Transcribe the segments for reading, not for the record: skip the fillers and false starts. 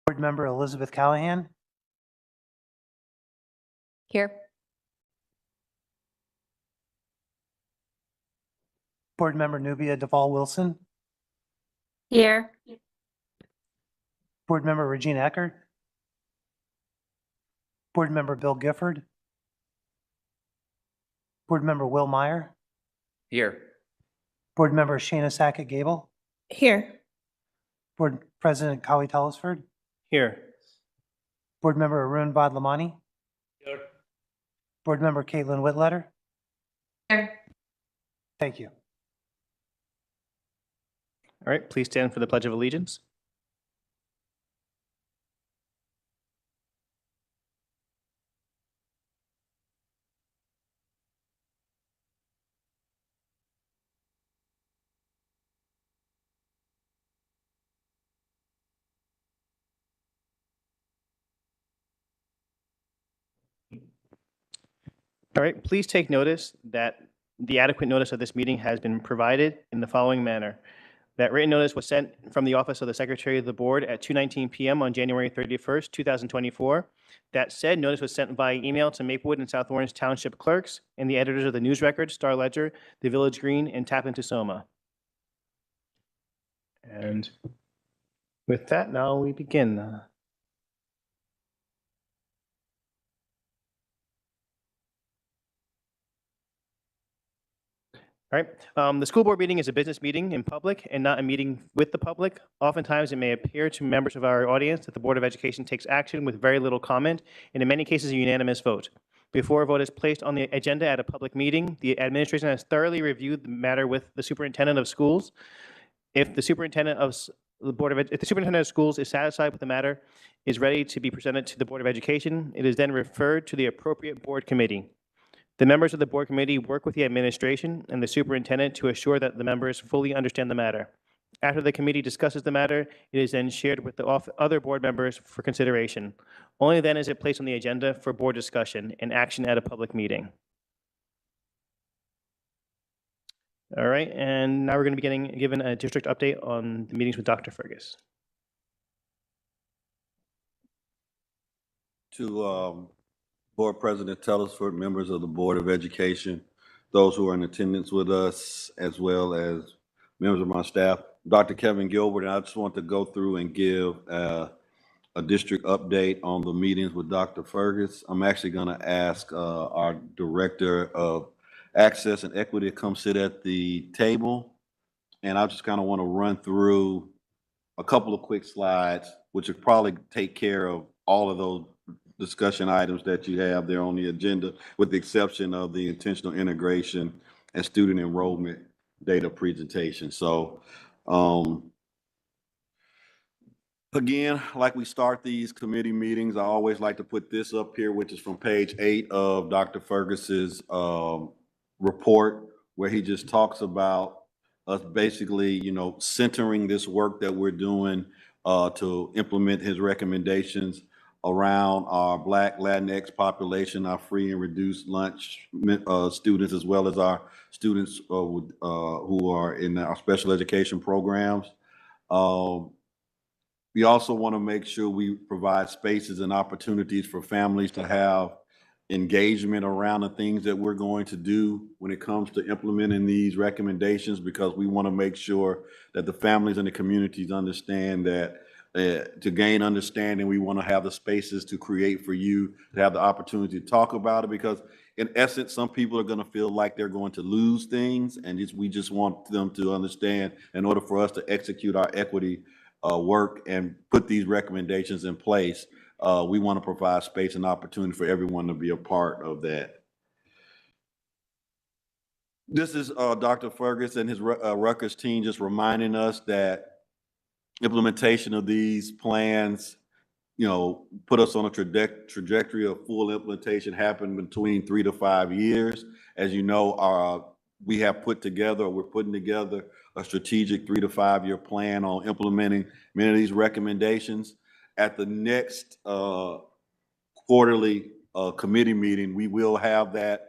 Board Member Elizabeth Callahan. Here. Board Member Nubia Duvall Wilson. Here. Board Member Regina Eckert. Board Member Bill Gifford. Board Member Will Meyer. Here. Board Member Shana Sackett Gable. Here. Board President Kali Tellisford. Here. Board Member Arun Vadlamani. Here. Board Member Caitlin Whitletter. Here. Thank you. All right, please stand for the Pledge of Allegiance. All right, please take notice that the adequate notice of this meeting has been provided in the following manner. That written notice was sent from the office of the Secretary of the Board at 2:19 p.m. on January 31st, 2024. That said notice was sent via email to Maplewood and South Orange Township clerks and the editors of the News Record, Star Ledger, the Village Green, and Tap into Soma. And with that, now we begin. All right. The school board meeting is a business meeting in public and not a meeting with the public. Oftentimes, it may appear to members of our audience that the Board of Education takes action with very little comment, and in many cases, a unanimous vote. Before a vote is placed on the agenda at a public meeting, the administration has thoroughly reviewed the matter with the superintendent of schools. If the superintendent of schools is satisfied with the matter, is ready to be presented to the Board of Education, it is then referred to the appropriate board committee. The members of the board committee work with the administration and the superintendent to assure that the members fully understand the matter. After the committee discusses the matter, it is then shared with the other board members for consideration. Only then is it placed on the agenda for board discussion and action at a public meeting. All right, and now we're going to be given a district update on the meetings with Dr. Fergus. To Board President Tellisford, members of the Board of Education, those who are in attendance with us, as well as members of my staff, Dr. Kevin Gilbert, and I just want to go through and give a district update on the meetings with Dr. Fergus. I'm actually going to ask our Director of Access and Equity to come sit at the table, and I just kind of want to run through a couple of quick slides, which would probably take care of all of those discussion items that you have there on the agenda, with the exception of the intentional integration and student enrollment data presentation. So again, like we start these committee meetings, I always like to put this up here, which is from page 8 of Dr. Fergus's report, where he just talks about us basically, centering this work that we're doing to implement his recommendations around our Black Latinx population, our free and reduced lunch students, as well as our students who are in our special education programs. We also want to make sure we provide spaces and opportunities for families to have engagement around the things that we're going to do when it comes to implementing these recommendations, because we want to make sure that the families and the communities understand that to gain understanding, we want to have the spaces to create for you to have the opportunity to talk about it, because in essence, some people are going to feel like they're going to lose things, and we just want them to understand, in order for us to execute our equity work and put these recommendations in place, we want to provide space and opportunity for everyone to be a part of that. This is Dr. Fergus and his Rutgers team just reminding us that implementation of these plans, put us on a trajectory of full implementation happen between 3 to 5 years. As you know, we're putting together a strategic 3 to 5 year plan on implementing many of these recommendations. At the next quarterly committee meeting, we will have that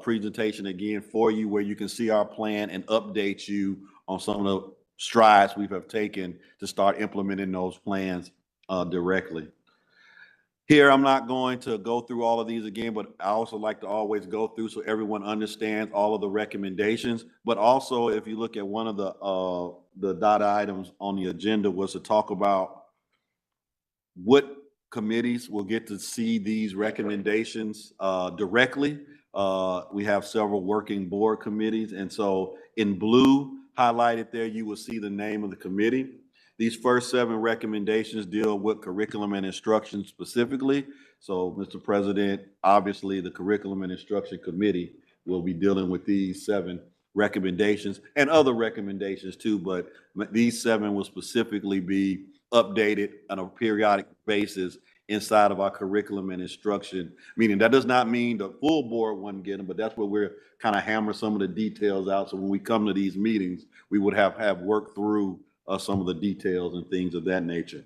presentation again for you, where you can see our plan and update you on some of the strides we have taken to start implementing those plans directly. Here, I'm not going to go through all of these again, but I also like to always go through so everyone understands all of the recommendations. But also, if you look at one of the dot items on the agenda was to talk about what committees will get to see these recommendations directly. We have several working board committees, and so in blue highlighted there, you will see the name of the committee. These first 7 recommendations deal with curriculum and instruction specifically. So, Mr. President, obviously the Curriculum and Instruction Committee will be dealing with these 7 recommendations and other recommendations too, but these 7 will specifically be updated on a periodic basis inside of our curriculum and instruction. Meaning that does not mean the full board wouldn't get them, but that's where we're kind of hammer some of the details out. So when we come to these meetings, we would have worked through some of the details and things of that nature.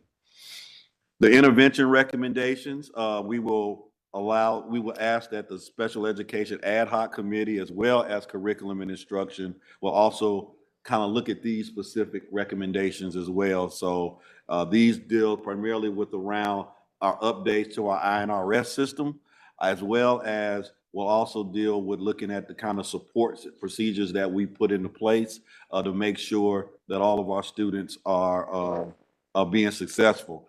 The intervention recommendations, we will ask that the Special Education Ad Hoc Committee, as well as Curriculum and Instruction, will also kind of look at these specific recommendations as well. So these deal primarily with around our updates to our INRS system, as well as we'll also deal with looking at the kind of support procedures that we put into place to make sure that all of our students are being successful.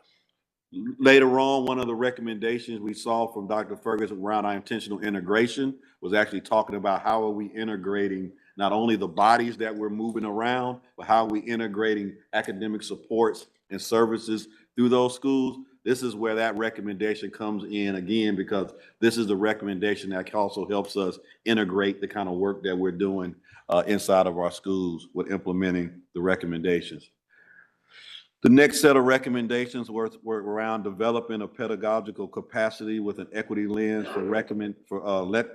Later on, one of the recommendations we saw from Dr. Fergus around our intentional integration was actually talking about how are we integrating not only the bodies that we're moving around, but how are we integrating academic supports and services through those schools. This is where that recommendation comes in again, because this is the recommendation that also helps us integrate the kind of work that we're doing inside of our schools with implementing the recommendations. The next set of recommendations were around developing a pedagogical capacity with an equity lens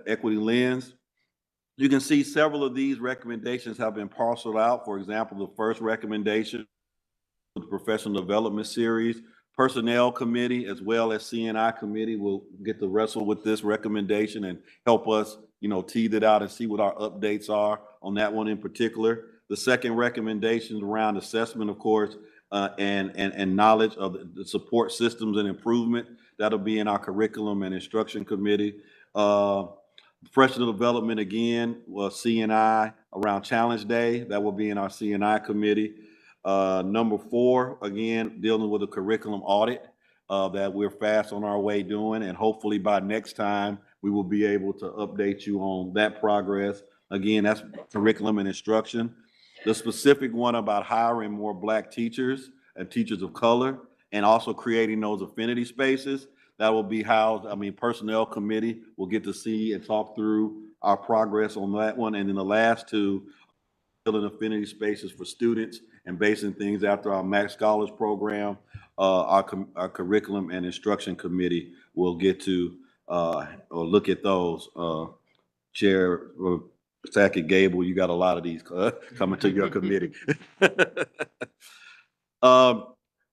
equity lens. You can see several of these recommendations have been parceled out. For example, the first recommendation, the professional development series, personnel committee, as well as CNI committee will get to wrestle with this recommendation and help us, tease it out and see what our updates are on that one in particular. The second recommendation around assessment, of course, and knowledge of the support systems and improvement. That'll be in our curriculum and instruction committee. Professional development, again, CNI around Challenge Day. That will be in our CNI committee. Number 4, again, dealing with a curriculum audit that we're fast on our way doing. And hopefully by next time, we will be able to update you on that progress. Again, that's curriculum and instruction. The specific one about hiring more Black teachers and teachers of color, and also creating those affinity spaces, that will be housed, personnel committee will get to see and talk through our progress on that one. And then the last 2, building affinity spaces for students and basing things after our Max Scholars program, our curriculum and instruction committee will get to or look at those. Chair Sackett Gable, you got a lot of these coming to your committee.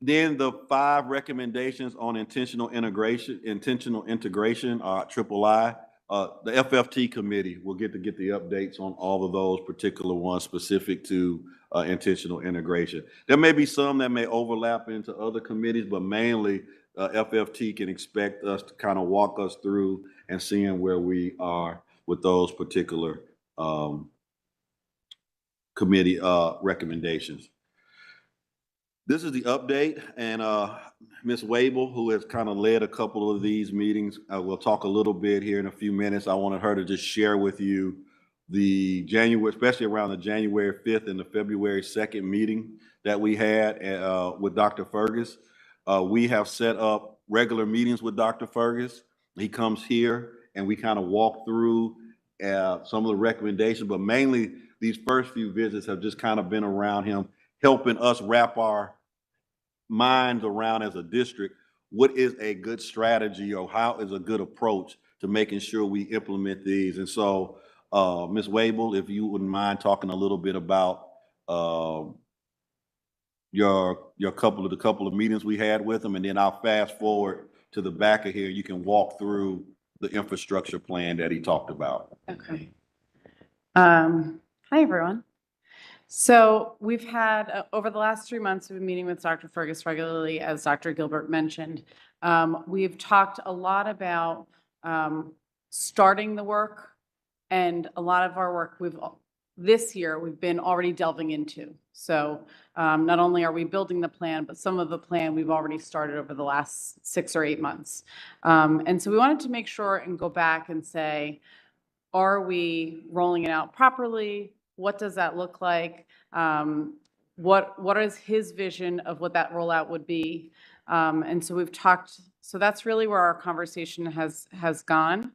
Then the 5 recommendations on intentional integration, triple I. The FFT committee will get the updates on all of those particular ones specific to intentional integration. There may be some that may overlap into other committees, but mainly FFT can expect us to kind of walk us through and seeing where we are with those particular committee recommendations. This is the update, and Ms. Wable, who has kind of led a couple of these meetings, we'll talk a little bit here in a few minutes. I wanted her to just share with you the January, especially around the January 5th and the February 2nd meeting that we had with Dr. Fergus. We have set up regular meetings with Dr. Fergus. He comes here and we kind of walk through some of the recommendations, but mainly these first few visits have just kind of been around him, helping us wrap our minds around as a district what is a good strategy or how is a good approach to making sure we implement these. And so, Ms. Wable, if you wouldn't mind talking a little bit about your couple of meetings we had with him, and then I'll fast forward to the back of here. You can walk through the infrastructure plan that he talked about. Okay. Hi, everyone. So we've had, over the last 3 months, we've been meeting with Dr. Fergus regularly, as Dr. Gilbert mentioned. We've talked a lot about starting the work, and a lot of our work this year we've been already delving into. So not only are we building the plan, but some of the plan we've already started over the last 6 or 8 months. And so we wanted to make sure and go back and say, are we rolling it out properly? What does that look like? What is his vision of what that rollout would be? And so we've talked, so that's really where our conversation has gone.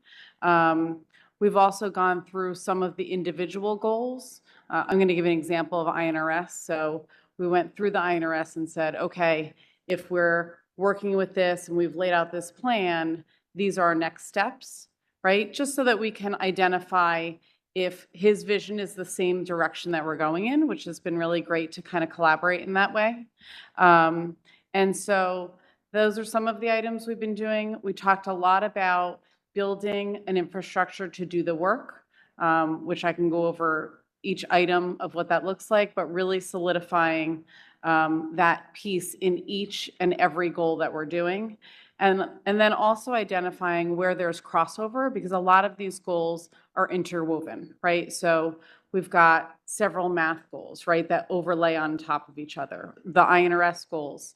We've also gone through some of the individual goals. I'm going to give an example of INRS. So we went through the INRS and said, okay, if we're working with this and we've laid out this plan, these are our next steps, right? Just so that we can identify if his vision is the same direction that we're going in, which has been really great to kind of collaborate in that way. And so those are some of the items we've been doing. We talked a lot about building an infrastructure to do the work, which I can go over each item of what that looks like, but really solidifying that piece in each and every goal that we're doing. And then also identifying where there's crossover, because a lot of these goals are interwoven, right? So we've got several math goals, right, that overlay on top of each other. The INRS goals,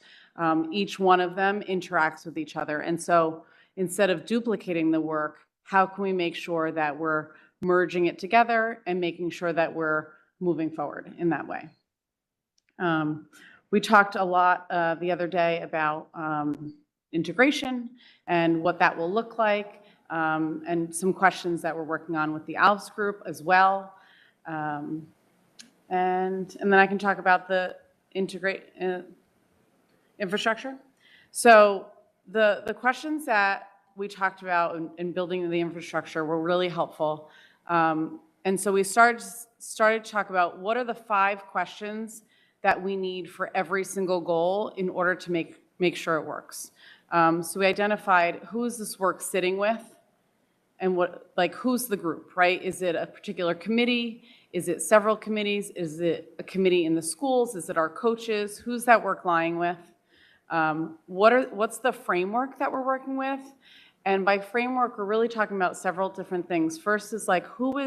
each one of them interacts with each other. And so instead of duplicating the work, how can we make sure that we're merging it together and making sure that we're moving forward in that way? We talked a lot the other day about integration and what that will look like, and some questions that we're working on with the ALFS group as well. And then I can talk about the infrastructure. So the questions that we talked about in building the infrastructure were really helpful. And so we started to talk about what are the 5 questions that we need for every single goal in order to make sure it works. So we identified who is this work sitting with, and who's the group, right? Is it a particular committee? Is it several committees? Is it a committee in the schools? Is it our coaches? Who's that work lying with? What's the framework that we're working with? And by framework, we're really talking about several different things. First is what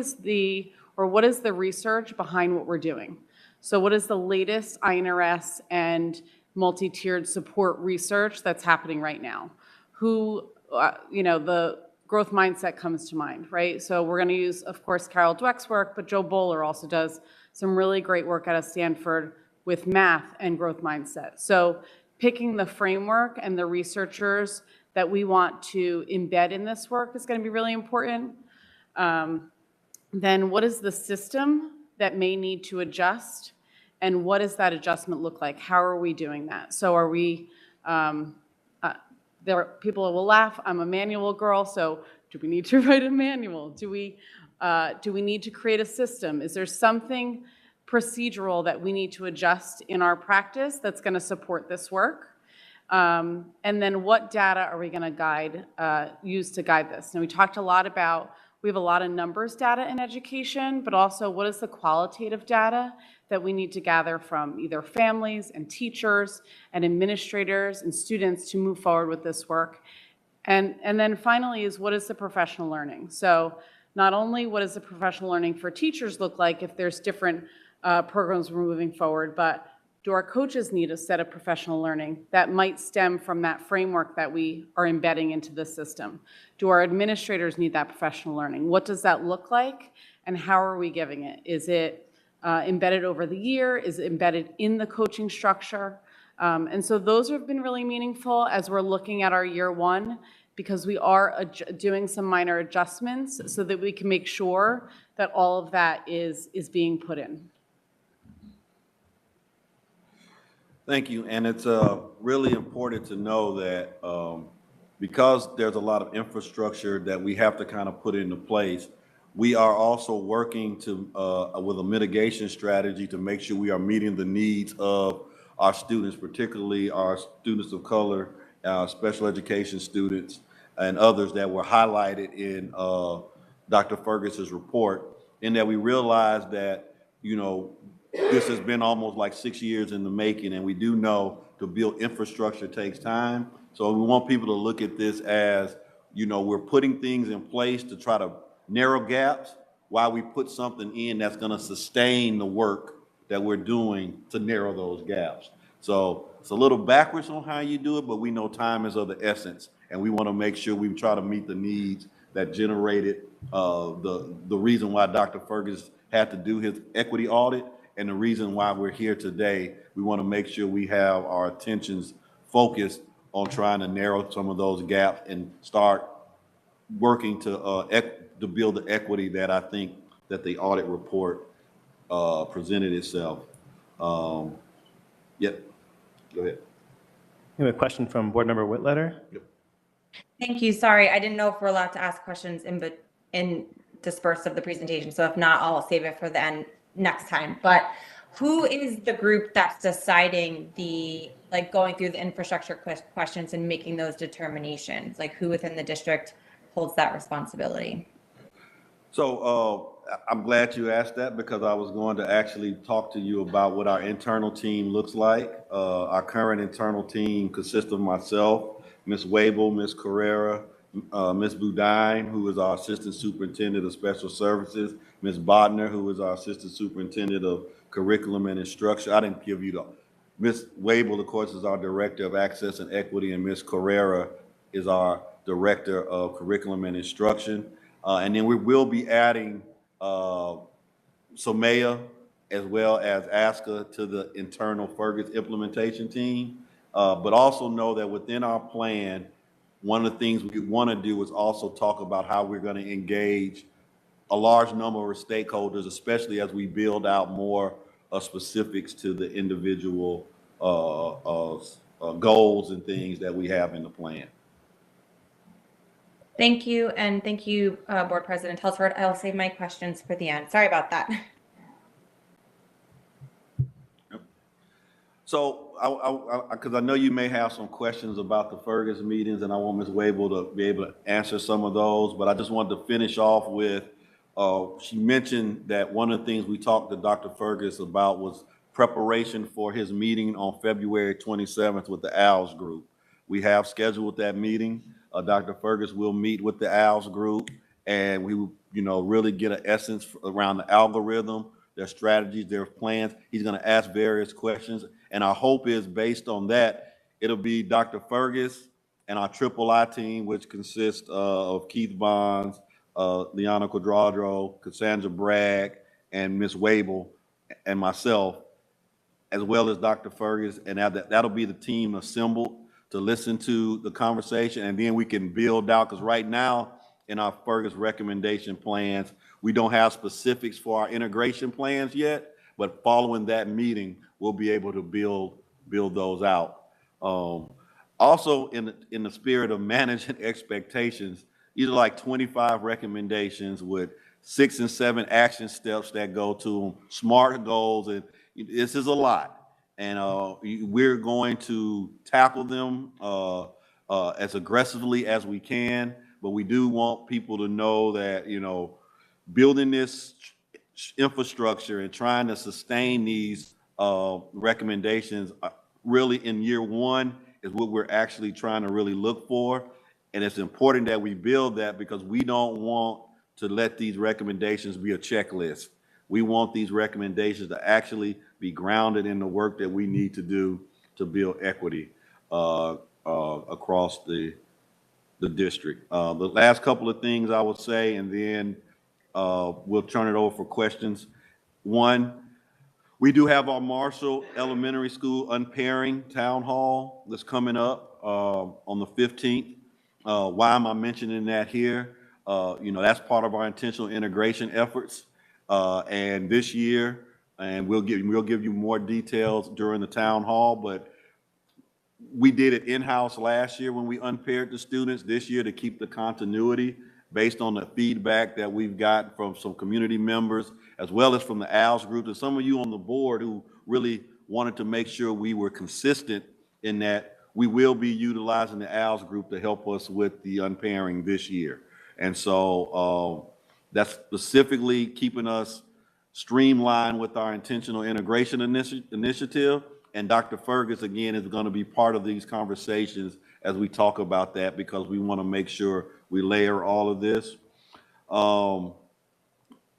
is the research behind what we're doing? So what is the latest INRS and multi-tiered support research that's happening right now? The growth mindset comes to mind, right? So we're going to use, of course, Carol Dweck's work, but Joe Bowler also does some really great work out of Stanford with math and growth mindset. So picking the framework and the researchers that we want to embed in this work is going to be really important. Then what is the system that may need to adjust? And what does that adjustment look like? How are we doing that? So are we, there are people who will laugh, I'm a manual girl, so do we need to write a manual? Do we need to create a system? Is there something procedural that we need to adjust in our practice that's going to support this work? And then what data are we going to use to guide this? And we talked a lot about, we have a lot of numbers data in education, but also what is the qualitative data that we need to gather from either families and teachers and administrators and students to move forward with this work. And then finally is what is the professional learning? So not only what does the professional learning for teachers look like if there's different programs we're moving forward, but do our coaches need a set of professional learning that might stem from that framework that we are embedding into the system? Do our administrators need that professional learning? What does that look like, and how are we giving it? Is it embedded over the year? Is it embedded in the coaching structure? And so those have been really meaningful as we're looking at our year 1, because we are doing some minor adjustments so that we can make sure that all of that is being put in. Thank you. And it's really important to know that because there's a lot of infrastructure that we have to kind of put into place, we are also working to with a mitigation strategy to make sure we are meeting the needs of our students, particularly our students of color, special education students, and others that were highlighted in Dr. Fergus's report, in that we realized that, this has been almost like 6 years in the making, and we do know to build infrastructure takes time. So we want people to look at this as, we're putting things in place to try to narrow gaps while we put something in that's going to sustain the work that we're doing to narrow those gaps. So it's a little backwards on how you do it, but we know time is of the essence, and we want to make sure we try to meet the needs that generated the reason why Dr. Fergus had to do his equity audit, and the reason why we're here today. We want to make sure we have our attentions focused on trying to narrow some of those gaps and start working to build the equity that I think that the audit report presented itself. Yep. Go ahead. We have a question from Board Member Whitletter. Thank you. Sorry, I didn't know if we're allowed to ask questions in disperse of the presentation. So if not, I'll save it for the end next time. But who is the group that's deciding going through the infrastructure questions and making those determinations? Like, who within the district holds that responsibility? So I'm glad you asked that, because I was going to actually talk to you about what our internal team looks like. Our current internal team consists of myself, Ms. Wabel, Ms. Carrera, Ms. Budine, who is our Assistant Superintendent of Special Services, Ms. Bodner, who is our Assistant Superintendent of Curriculum and Instruction. I didn't give you the, Ms. Wabel, of course, is our Director of Access and Equity, and Ms. Carrera is our Director of Curriculum and Instruction. And then we will be adding Somaya as well as ASCA to the internal Fergus implementation team. But also know that within our plan, one of the things we want to do is also talk about how we're going to engage a large number of stakeholders, especially as we build out more specifics to the individual goals and things that we have in the plan. Thank you. And thank you, Board President Telford. I'll save my questions for the end. Sorry about that. So, because I know you may have some questions about the Fergus meetings, and I want Ms. Wabel to be able to answer some of those, but I just wanted to finish off with, she mentioned that one of the things we talked to Dr. Fergus about was preparation for his meeting on February 27th with the ALS group. We have scheduled that meeting. Dr. Fergus will meet with the ALS group, and we will, really get an essence around the algorithm, their strategies, their plans. He's going to ask various questions, and our hope is, based on that, it'll be Dr. Fergus and our III team, which consists of Keith Bonds, Liana Quadrado, Cassandra Bragg, and Ms. Wabel, and myself, as well as Dr. Fergus, and that'll be the team assembled to listen to the conversation, and then we can build out, because right now in our Fergus recommendation plans, we don't have specifics for our integration plans yet, but following that meeting, we'll be able to build those out. Also, in the spirit of managing expectations, these are like 25 recommendations with 6 and 7 action steps that go to them, SMART goals, and this is a lot. And we're going to tackle them as aggressively as we can, but we do want people to know that, building this infrastructure and trying to sustain these recommendations really in year one is what we're actually trying to really look for. And it's important that we build that, because we don't want to let these recommendations be a checklist. We want these recommendations to actually be grounded in the work that we need to do to build equity across the district. The last couple of things I would say, and then we'll turn it over for questions. One, we do have our Marshall Elementary School unpairing town hall that's coming up on the 15th. Why am I mentioning that here? That's part of our intentional integration efforts. And this year, and we'll give you more details during the town hall, but we did it in-house last year when we unpaired the students. This year, to keep the continuity based on the feedback that we've got from some community members, as well as from the ALS group, and some of you on the board who really wanted to make sure we were consistent in that, we will be utilizing the ALS group to help us with the unpairing this year. And so that's specifically keeping us streamline with our intentional integration initiative. And Dr. Fergus, again, is going to be part of these conversations as we talk about that, because we want to make sure we layer all of this.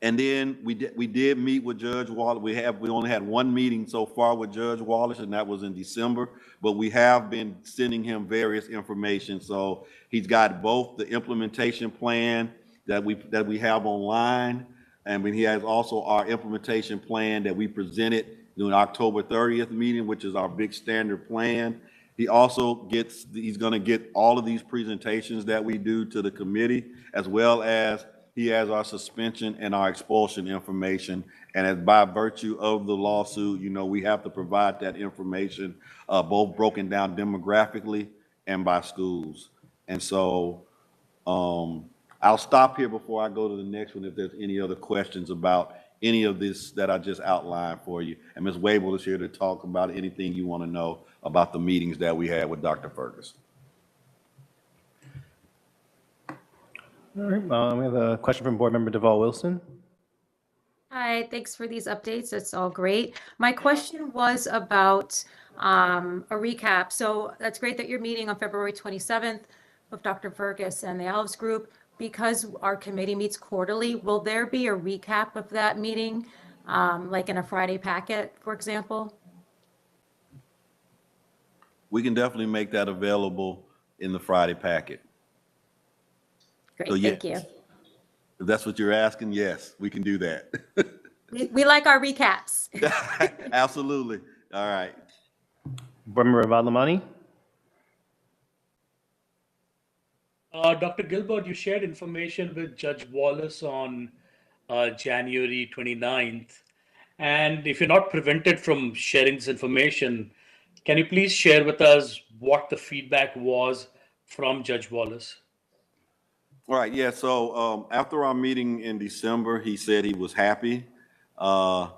And then we did meet with Judge Wallace. We only had one meeting so far with Judge Wallace, and that was in December. But we have been sending him various information. So he's got both the implementation plan that we have online, and he has also our implementation plan that we presented during October 30th meeting, which is our big standard plan. He also he's going to get all of these presentations that we do to the committee, as well as he has our suspension and our expulsion information. And as by virtue of the lawsuit, we have to provide that information, both broken down demographically and by schools. And so I'll stop here before I go to the next one if there's any other questions about any of this that I just outlined for you. And Ms. Wable is here to talk about anything you want to know about the meetings that we had with Dr. Fergus. All right, we have a question from Board Member Deval Wilson. Hi, thanks for these updates. It's all great. My question was about a recap. So that's great that you're meeting on February 27th with Dr. Fergus and the Alves Group. Because our committee meets quarterly, will there be a recap of that meeting, like in a Friday packet, for example? We can definitely make that available in the Friday packet. Great, So, thank you. If that's what you're asking, yes, we can do that. We like our recaps. Absolutely. All right. Board Member Vadlamani. Dr. Gilbert, you shared information with Judge Wallace on January 29th. And if you're not prevented from sharing this information, can you please share with us what the feedback was from Judge Wallace? All right. Yeah. So after our meeting in December, he said he was happy. The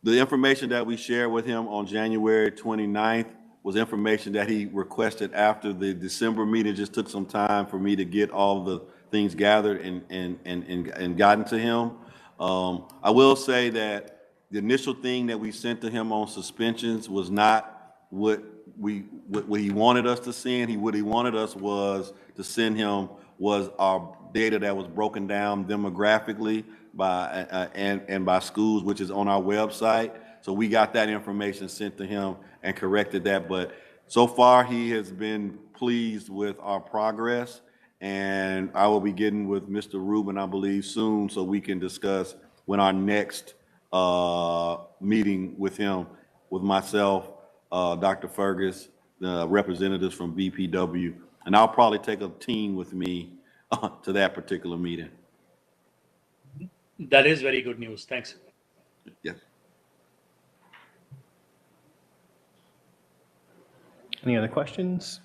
information that we shared with him on January 29th was information that he requested after the December meeting. It just took some time for me to get all the things gathered and gotten to him. I will say that the initial thing that we sent to him on suspensions was not what he wanted us to send. What he wanted us was to send him was our data that was broken down demographically by and by schools, which is on our website. So we got that information sent to him and corrected that. But so far, he has been pleased with our progress. And I will be getting with Mr. Rubin, I believe, soon, so we can discuss when our next meeting with him, with myself, Dr. Fergus, the representatives from BPW, and I'll probably take a team with me to that particular meeting. That is very good news. Thanks. Yes. Any other questions?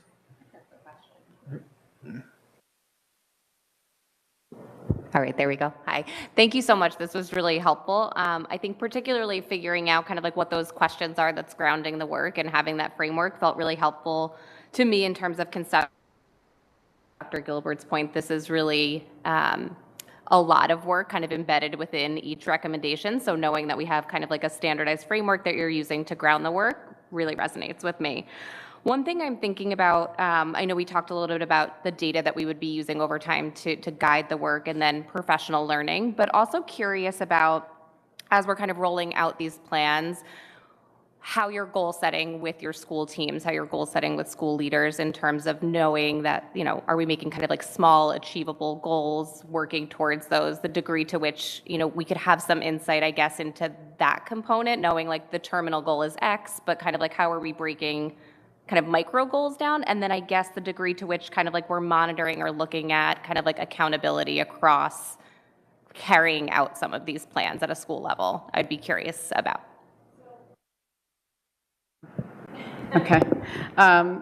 All right, there we go. Hi. Thank you so much. This was really helpful. I think particularly figuring out kind of like what those questions are that's grounding the work and having that framework felt really helpful to me in terms of concept. Dr. Gilbert's point, this is really a lot of work kind of embedded within each recommendation. So knowing that we have kind of like a standardized framework that you're using to ground the work really resonates with me. One thing I'm thinking about, I know we talked a little bit about the data that we would be using over time to guide the work and then professional learning, but also curious about, as we're kind of rolling out these plans, how you're goal setting with your school teams, how you're goal setting with school leaders in terms of knowing that, are we making kind of like small achievable goals, working towards those, the degree to which, we could have some insight, I guess, into that component, knowing like the terminal goal is X, but kind of like how are we breaking kind of micro goals down, and then I guess the degree to which kind of like we're monitoring or looking at kind of like accountability across carrying out some of these plans at a school level. I'd be curious about. Okay,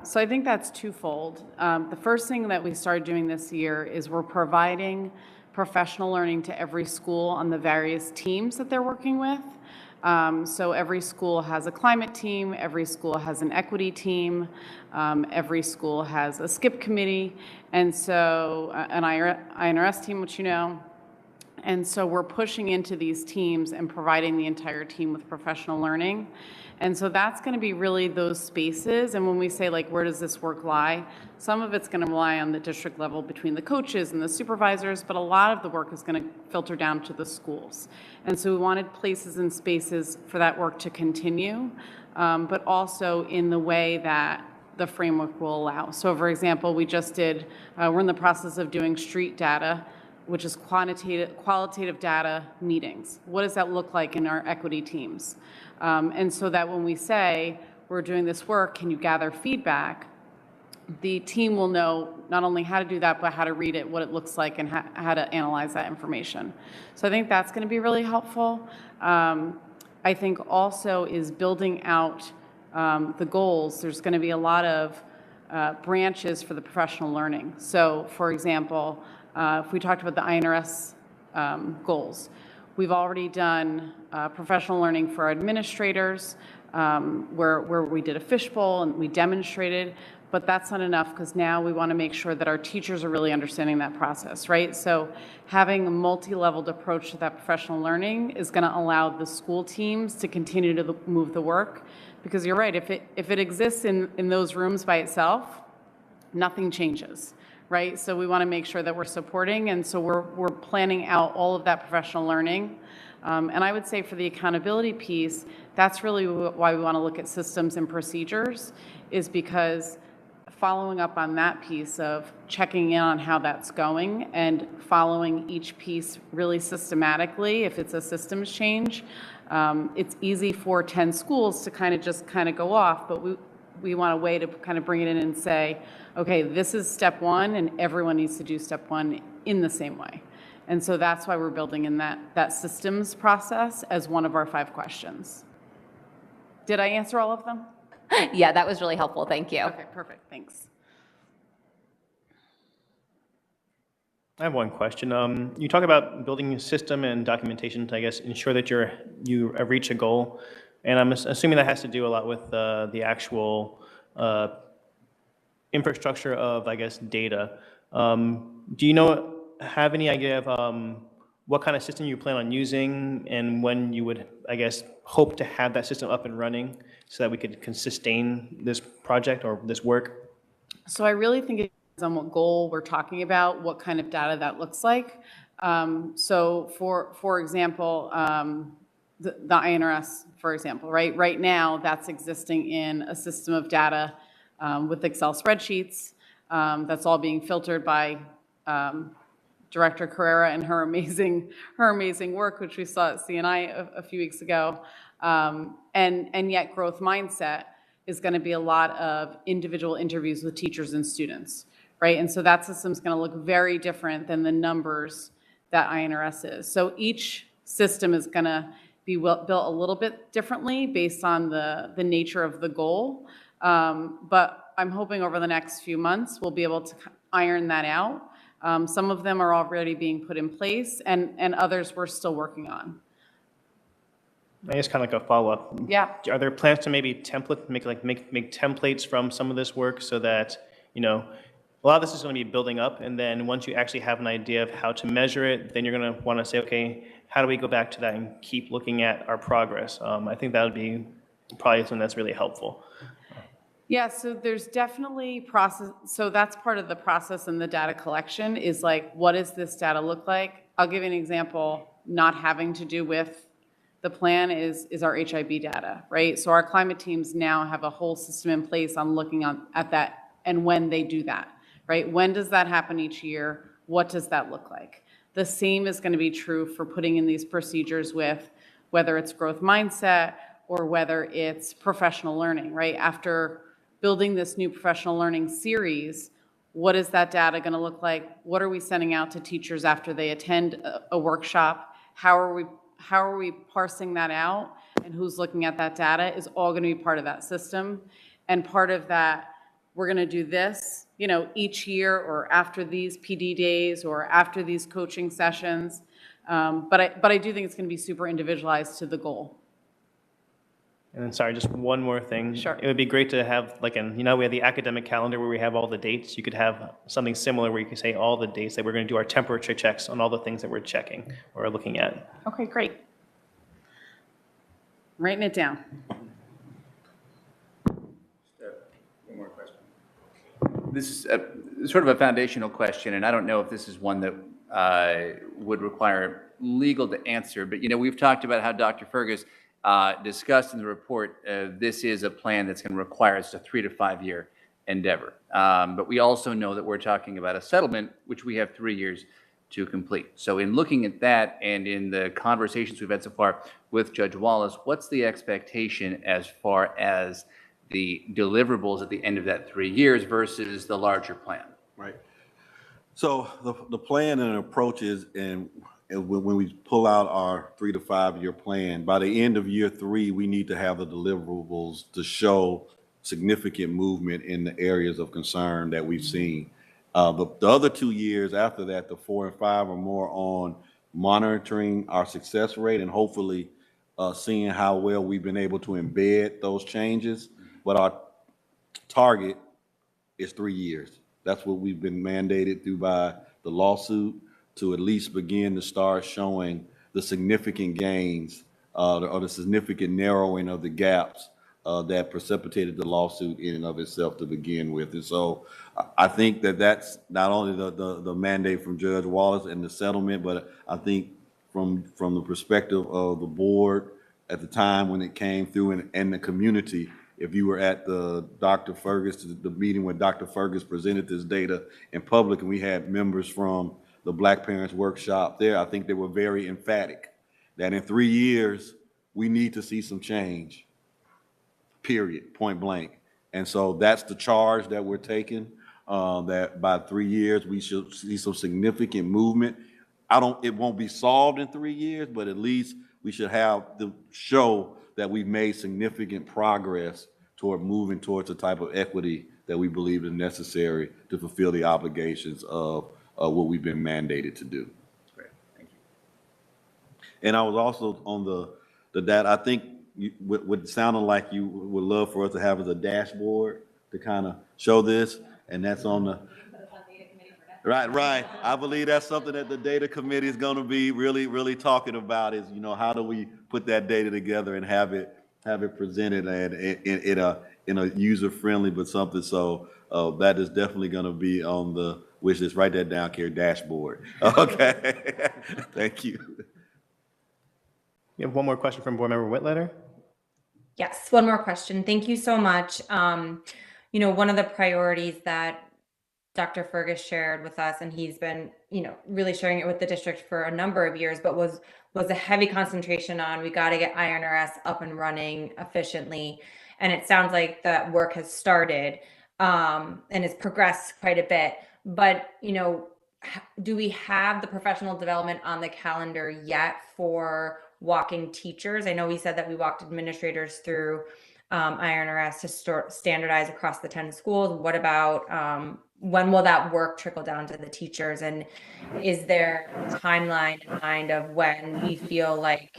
so I think that's twofold. The first thing that we started doing this year is we're providing professional learning to every school on the various teams that they're working with. So every school has a climate team, every school has an equity team, every school has a skip committee, and so an INRS team, which And so we're pushing into these teams and providing the entire team with professional learning. And so that's going to be really those spaces. And when we say, like, where does this work lie? Some of it's going to rely on the district level between the coaches and the supervisors, but a lot of the work is going to filter down to the schools. And so we wanted places and spaces for that work to continue, but also in the way that the framework will allow. So for example, we just did, we're in the process of doing street data, which is qualitative data meetings. What does that look like in our equity teams? And so that when we say, we're doing this work, can you gather feedback? The team will know not only how to do that, but how to read it, what it looks like, and how to analyze that information. So I think that's going to be really helpful. I think also is building out the goals. There's going to be a lot of branches for the professional learning. So for example, if we talked about the INRS goals, we've already done professional learning for our administrators, where we did a fishbowl and we demonstrated, but that's not enough because now we want to make sure that our teachers are really understanding that process, right? So having a multi-leveled approach to that professional learning is going to allow the school teams to continue to move the work, because you're right, if it exists in those rooms by itself, nothing changes. Right? So we want to make sure that we're supporting, and so we're planning out all of that professional learning. And I would say for the accountability piece, that's really why we want to look at systems and procedures, is because following up on that piece of checking in on how that's going and following each piece really systematically, if it's a systems change, it's easy for 10 schools to kind of go off, but we want a way to kind of bring it in and say, okay, this is step one, and everyone needs to do step one in the same way. And so that's why we're building in that systems process as one of our 5 questions. Did I answer all of them? Yeah, that was really helpful. Thank you. Okay, perfect. Thanks. I have one question. You talk about building a system and documentation to, I guess, ensure that you reach a goal. And I'm assuming that has to do a lot with the actual infrastructure of, I guess, data. Do you have any idea of what kind of system you plan on using and when you would, I guess, hope to have that system up and running so that we can sustain this project or this work? So I really think it depends on what goal we're talking about, what kind of data that looks like. So for example, the INRS, for example, right? Right now, that's existing in a system of data with Excel spreadsheets. That's all being filtered by Director Carrera and her amazing work, which we saw at CNI a few weeks ago. And yet growth mindset is going to be a lot of individual interviews with teachers and students, right? And so that system's going to look very different than the numbers that INRS is. So each system is going to be built a little bit differently based on the nature of the goal. But I'm hoping over the next few months, we'll be able to iron that out. Some of them are already being put in place, and others we're still working on. I guess kind of like a follow-up. Yeah. Are there plans to maybe make templates from some of this work so that, a lot of this is going to be building up, and then once you actually have an idea of how to measure it, then you're going to want to say, okay, how do we go back to that and keep looking at our progress? I think that would be probably something that's really helpful. Yeah, so there's definitely process. So that's part of the process in the data collection is like, what does this data look like? I'll give you an example, not having to do with the plan is our HIB data, right? So our climate teams now have a whole system in place on looking at that and when they do that, right? When does that happen each year? What does that look like? The same is going to be true for putting in these procedures with whether it's growth mindset or whether it's professional learning, right? After building this new professional learning series, what is that data going to look like? What are we sending out to teachers after they attend a workshop? How are we parsing that out? And who's looking at that data is all going to be part of that system. And part of that, we're going to do this, each year or after these PD days or after these coaching sessions. But I do think it's going to be super individualized to the goal. And then, sorry, just one more thing. Sure. It would be great to have, like, we have the academic calendar where we have all the dates. You could have something similar where you could say all the dates that we're going to do our temperature checks on all the things that we're checking or looking at. Okay, great. Writing it down. One more question. This is sort of a foundational question, and I don't know if this is one that would require legal to answer, but, we've talked about how Dr. Fergus discussed in the report, this is a plan that's going to require us a 3 to 5 year endeavor. But we also know that we're talking about a settlement, which we have 3 years to complete. So in looking at that and in the conversations we've had so far with Judge Wallace, what's the expectation as far as the deliverables at the end of that 3 years versus the larger plan? Right. So the plan and approach is, and when we pull out our 3 to 5 year plan, by the end of year 3, we need to have the deliverables to show significant movement in the areas of concern that we've seen. The other 2 years after that, the 4 and 5, are more on monitoring our success rate and hopefully seeing how well we've been able to embed those changes. But our target is 3 years. That's what we've been mandated through by the lawsuit, to at least begin to start showing the significant gains or the significant narrowing of the gaps that precipitated the lawsuit in and of itself to begin with. And so I think that that's not only the mandate from Judge Wallace and the settlement, but I think from the perspective of the board at the time when it came through and the community, if you were at the meeting when Dr. Fergus presented this data in public, and we had members from the Black Parents Workshop there, I think they were very emphatic that in 3 years, we need to see some change, period, point blank. And so that's the charge that we're taking, that by 3 years, we should see some significant movement. It won't be solved in 3 years, but at least we should have to show that we've made significant progress toward moving towards the type of equity that we believe is necessary to fulfill the obligations of what we've been mandated to do. Great, thank you. And I was also on the data. I think what sounded like you would love for us to have is a dashboard to kind of show this, and that's on the. Right. I believe that's something that the data committee is going to be really talking about is, how do we put that data together and have it presented and in a user-friendly, but something. So that is definitely going to be on the wish list. Write that down, Carrie, dashboard. Okay. Thank you. We have one more question from Board Member Whitletter. Yes, one more question. Thank you so much. One of the priorities that Dr. Fergus shared with us, and he's been, really sharing it with the district for a number of years, but was a heavy concentration on, we got to get INRS up and running efficiently. And it sounds like that work has started and has progressed quite a bit. But, do we have the professional development on the calendar yet for walking teachers? I know we said that we walked administrators through INRS to standardize across the 10 schools. What about when will that work trickle down to the teachers? And is there a timeline in mind of when we feel like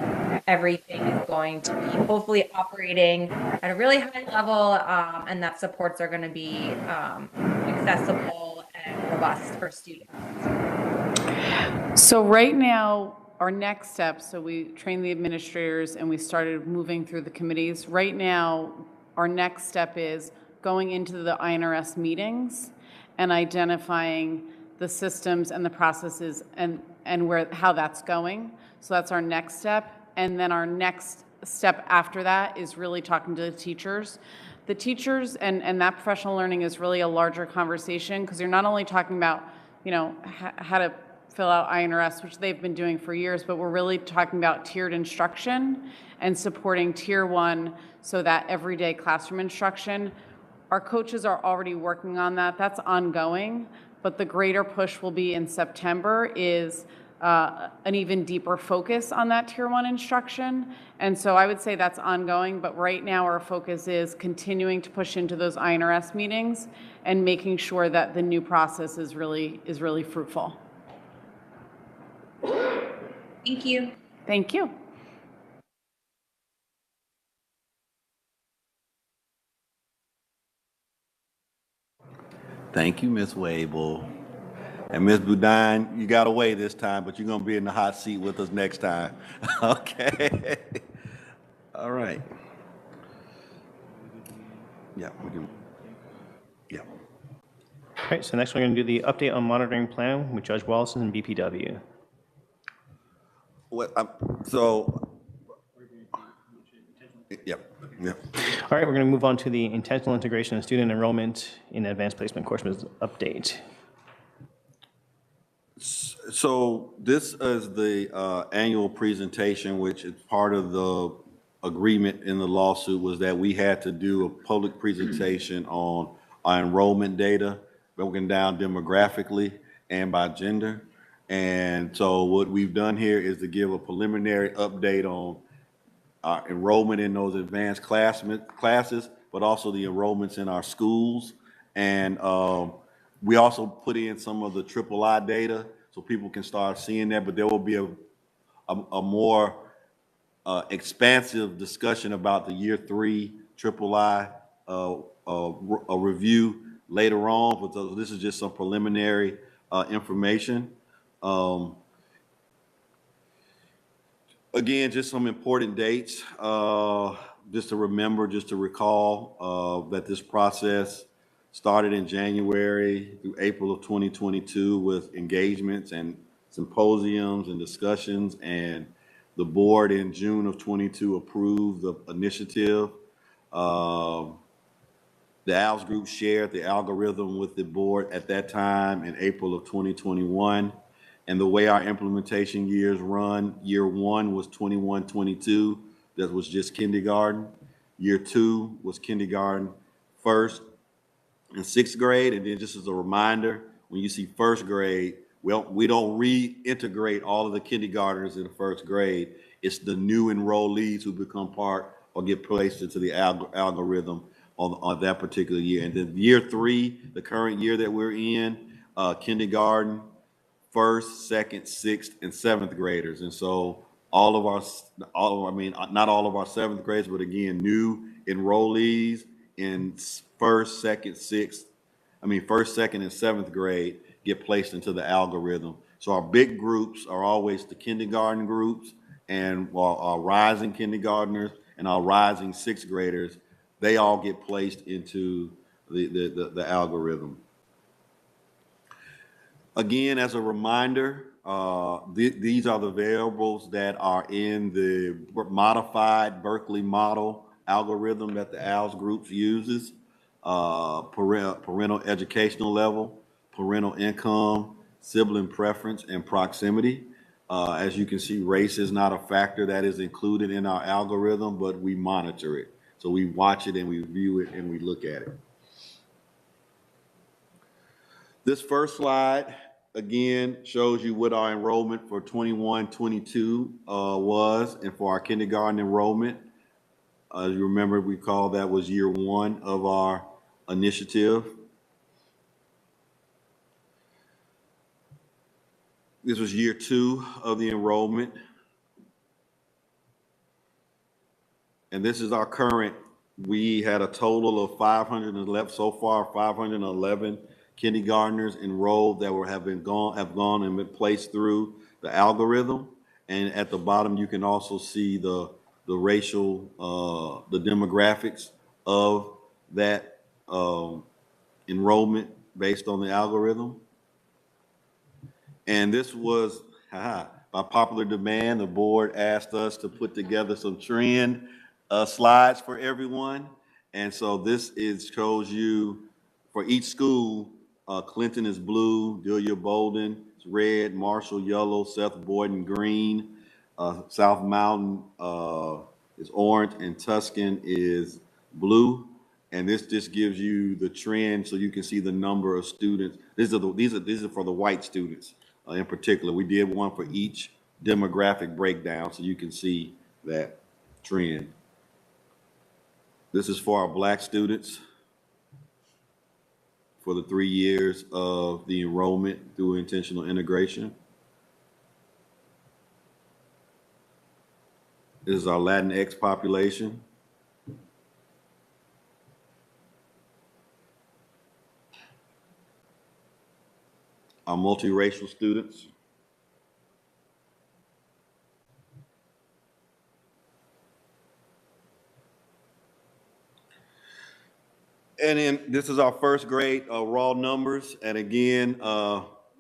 everything is going to be hopefully operating at a really high level and that supports are going to be accessible and robust for students? So right now, our next step, so we trained the administrators and we started moving through the committees. Right now, our next step is going into the INRS meetings and identifying the systems and the processes and how that's going. So that's our next step. And then our next step after that is really talking to the teachers. The teachers and that professional learning is really a larger conversation because you're not only talking about, how to fill out INRS, which they've been doing for years, but we're really talking about tiered instruction and supporting tier 1, so that everyday classroom instruction. Our coaches are already working on that. That's ongoing, but the greater push will be in September is an even deeper focus on that tier 1 instruction. And so I would say that's ongoing, but right now our focus is continuing to push into those INRS meetings and making sure that the new process is really fruitful. Thank you. Thank you. Thank you, Ms. Wable. And Ms. Budine, you got away this time, but you're gonna be in the hot seat with us next time. Okay. All right. Yeah, we can, yeah. All right, so next we're going to do the update on monitoring plan with Judge Wallace and BPW. What, so, yep, yep. All right, we're going to move on to the intentional integration of student enrollment in advanced placement courses update. So this is the annual presentation, which is part of the agreement in the lawsuit, was that we had to do a public presentation on our enrollment data, broken down demographically and by gender. And so what we've done here is to give a preliminary update on our enrollment in those advanced classes, but also the enrollments in our schools. And we also put in some of the III data so people can start seeing that, but there will be a more expansive discussion about the year 3 III a review later on, but this is just some preliminary information. Again, just some important dates, just to remember, just to recall that this process started in January through April of 2022 with engagements and symposiums and discussions, and the board in June of 22 approved the initiative. The ALS group shared the algorithm with the board at that time in April of 2021. And the way our implementation years run, year 1 was 21-22, that was just kindergarten. Year 2 was kindergarten, 1st and 6th grade. And then just as a reminder, when you see 1st grade, well, we don't reintegrate all of the kindergartners in the 1st grade. It's the new enrollees who become part or get placed into the algorithm on that particular year. And then year 3, the current year that we're in, kindergarten, 1st, 2nd, 6th, and 7th graders. And so not all of our 7th graders, but again, new enrollees in 1st, 2nd, 2nd, and 7th grade get placed into the algorithm. So our big groups are always the kindergarten groups, and our rising kindergartners and our rising 6th graders, they all get placed into the algorithm. Again, as a reminder, these are the variables that are in the modified Berkeley model algorithm that the ALS group uses. Parental educational level, parental income, sibling preference, and proximity. As you can see, race is not a factor that is included in our algorithm, but we monitor it. So we watch it and we view it and we look at it. This first slide, again, shows you what our enrollment for 21-22 was, and for our kindergarten enrollment. As you remember, we call that was year 1 of our initiative. This was year 2 of the enrollment. And this is our current. We had a total of 511, so far 511 kindergartners enrolled that have gone and been placed through the algorithm. And at the bottom, you can also see the racial, the demographics of that enrollment based on the algorithm. And this was, by popular demand, the board asked us to put together some trend slides for everyone. And so this shows you for each school, Clinton is blue, Delia Bolden is red, Marshall yellow, Seth Boyden green, South Mountain is orange, and Tuscan is blue. And this just gives you the trend so you can see the number of students. These are for the white students in particular. We did one for each demographic breakdown so you can see that trend. This is for our Black students for the 3 years of the enrollment through intentional integration. This is our Latinx population. our multiracial students. And then this is our first grade raw numbers. And again,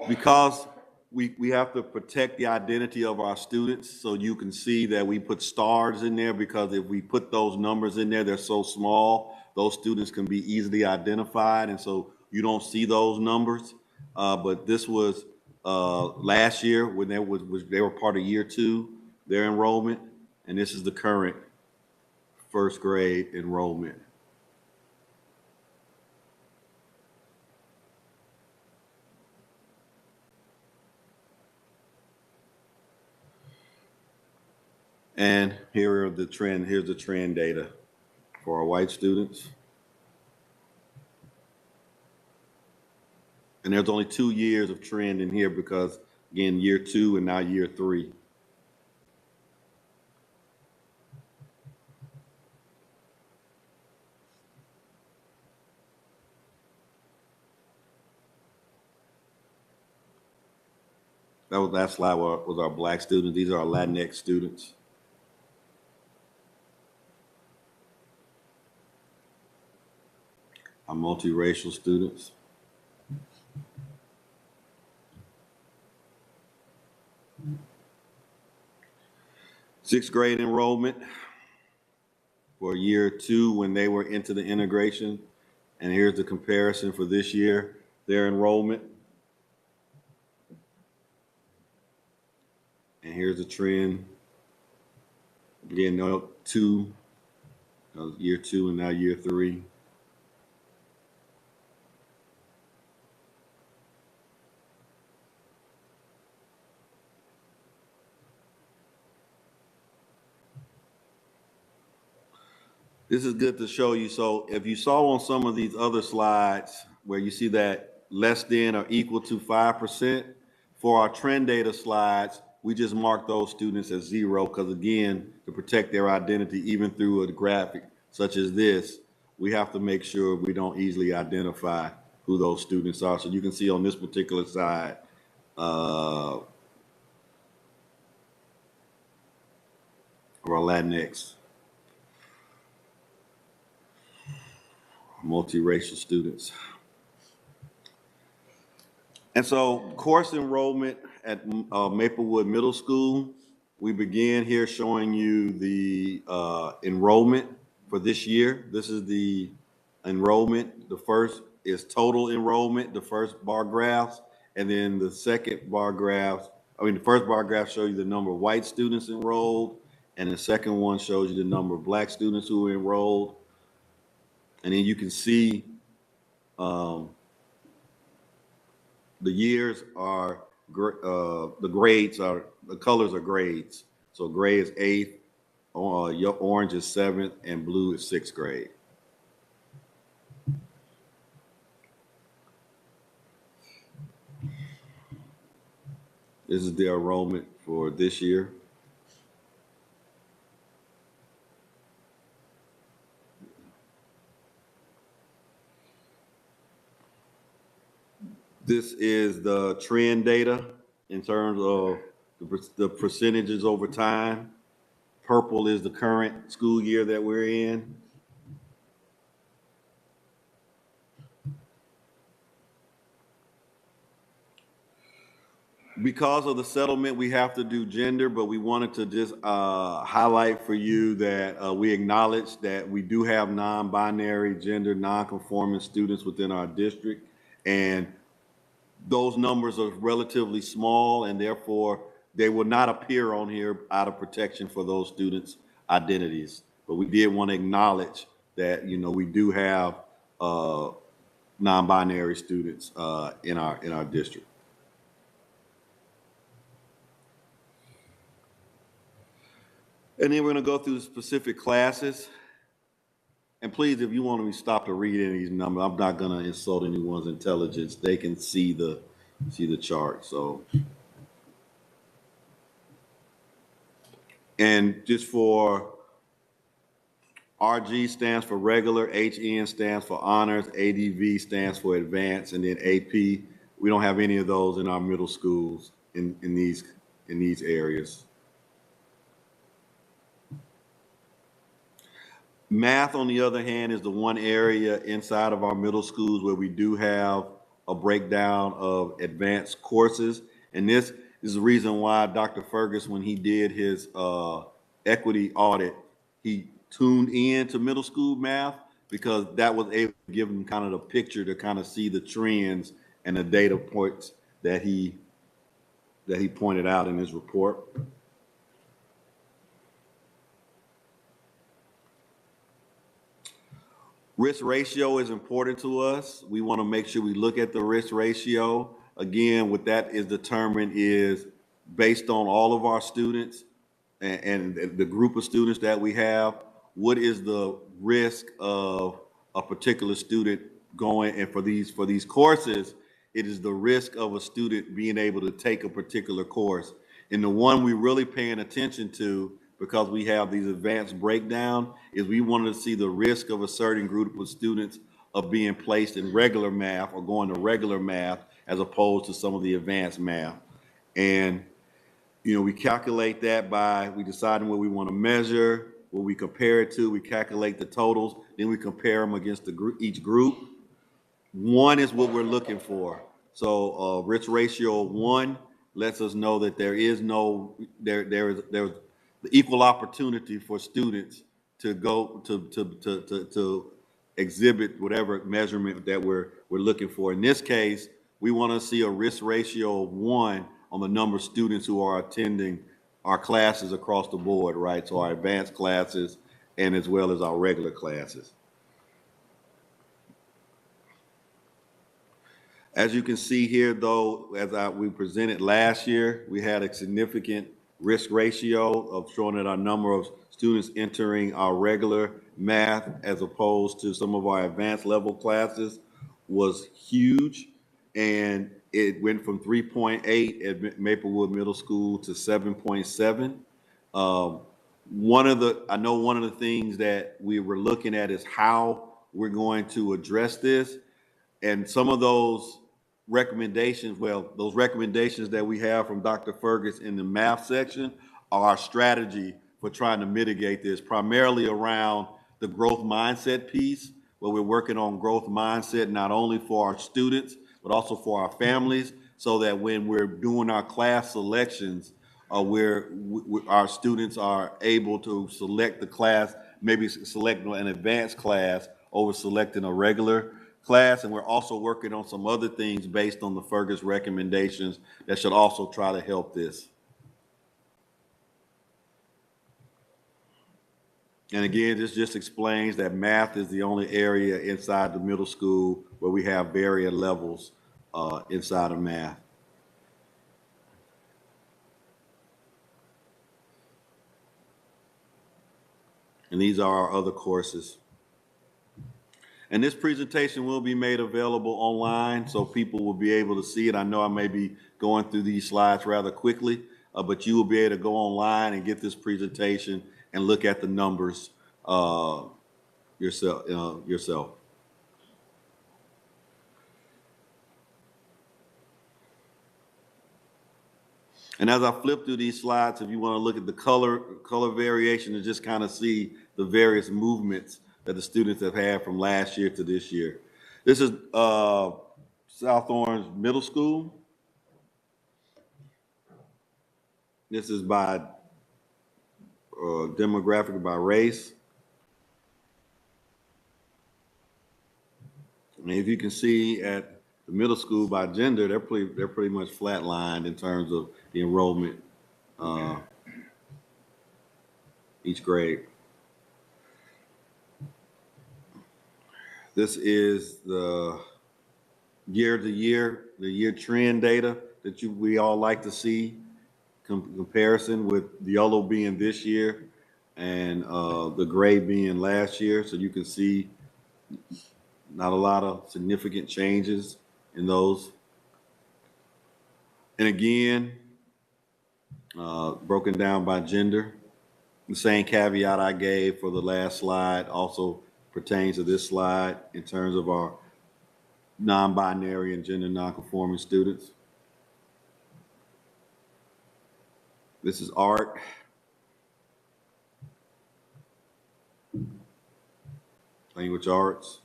because we have to protect the identity of our students, so you can see that we put stars in there, because if we put those numbers in there, they're so small, those students can be easily identified. And so you don't see those numbers. But this was last year when they were part of year 2, their enrollment. And this is the current first grade enrollment. And here's the trend data for our white students. And there's only 2 years of trend in here because, again, year 2 and now year 3. That slide was our Black students. These are our Latinx students. Our multiracial students. Sixth grade enrollment for year 2 when they were into the integration. And here's the comparison for this year, their enrollment. And here's the trend. Again, year 2 and now year 3. This is good to show you. So if you saw on some of these other slides where you see that less than or equal to 5%, for our trend data slides, we just mark those students as 0 because, again, to protect their identity, even through a graphic such as this, we have to make sure we don't easily identify who those students are. So you can see on this particular side, or Latinx, multiracial students. And so course enrollment at Maplewood Middle School, we begin here showing you the enrollment for this year. This is the enrollment. The first is total enrollment, the first bar graphs, and then the second bar graph, the first bar graph shows you the number of white students enrolled, and the second one shows you the number of Black students who were enrolled. And then you can see the years are, the colors are grades. So gray is 8th, orange is 7th, and blue is 6th grade. This is the enrollment for this year. This is the trend data in terms of the percentages over time. Purple is the current school year that we're in. Because of the settlement, we have to do gender, but we wanted to just highlight for you that we acknowledge that we do have non-binary, gender, non-conforming students within our district, and those numbers are relatively small, and therefore they will not appear on here out of protection for those students' identities. But we did want to acknowledge that, we do have non-binary students in our district. And then we're going to go through the specific classes. And please, if you want me to stop to read any of these numbers, I'm not going to insult anyone's intelligence. They can see the chart. So, and just for RG stands for regular, HN stands for honors, ADV stands for advanced, and then AP We don't have any of those in our middle schools in these areas. Math, on the other hand, is the one area inside of our middle schools where we do have a breakdown of advanced courses. And this is the reason why Dr. Fergus, when he did his equity audit, he tuned in to middle school math, because that was able to give him kind of the picture to kind of see the trends and the data points that he pointed out in his report. Risk ratio is important to us. We want to make sure we look at the risk ratio. Again, what that is determined is based on all of our students and the group of students that we have. What is the risk of a particular student going, and for these courses, it is the risk of a student being able to take a particular course. And the one we're really paying attention to, because we have these advanced breakdown, is we wanted to see the risk of a certain group of students of being placed in regular math or going to regular math as opposed to some of the advanced math. And, you know, we calculate that by, we deciding what we want to measure, what we compare it to, we calculate the totals, then we compare them against each group. 1 is what we're looking for. So risk ratio of 1 lets us know that there is the equal opportunity for students to go to exhibit whatever measurement that we're looking for. In this case, we want to see a risk ratio of 1 on the number of students who are attending our classes across the board, right? So our advanced classes and as well as our regular classes. As you can see here, though, we presented last year, we had a significant risk ratio of showing that our number of students entering our regular math as opposed to some of our advanced level classes was huge. And it went from 3.8 at Maplewood Middle School to 7.7. One of the things that we were looking at is how we're going to address this. And some of those recommendations, those recommendations that we have from Dr. Fergus in the math section are our strategy for trying to mitigate this, primarily around the growth mindset piece, where we're working on growth mindset not only for our students, but also for our families, so that when we're doing our class selections, our students are able to select the class, maybe select an advanced class over selecting a regular class. And we're also working on some other things based on the Fergus recommendations that should also try to help this. And again, this just explains that math is the only area inside the middle school where we have varied levels inside of math. And these are our other courses. And this presentation will be made available online, so people will be able to see it. I know I may be going through these slides rather quickly, but you will be able to go online and get this presentation and look at the numbers yourself. And as I flip through these slides, if you want to look at the color variation and just kind of see the various movements that the students have had from last year to this year. This is South Orange Middle School. This is by demographic, by race. And if you can see at the middle school by gender, they're pretty much flatlined in terms of the enrollment each grade. This is the year trend data that we all like to see, comparison with the yellow being this year and the gray being last year. So you can see not a lot of significant changes in those. And again, broken down by gender. The same caveat I gave for the last slide also pertains to this slide in terms of our non-binary and gender non-conforming students. This is art. Language arts.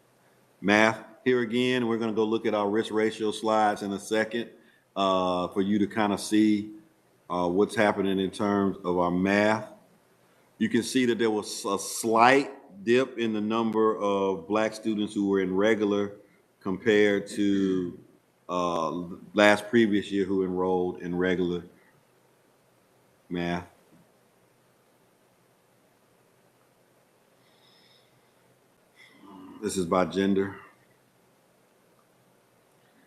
Math, here again, we're going to go look at our risk ratio slides in a second for you to kind of see what's happening in terms of our math. You can see that there was a slight dip in the number of Black students who were in regular compared to last previous year who enrolled in regular math. This is by gender.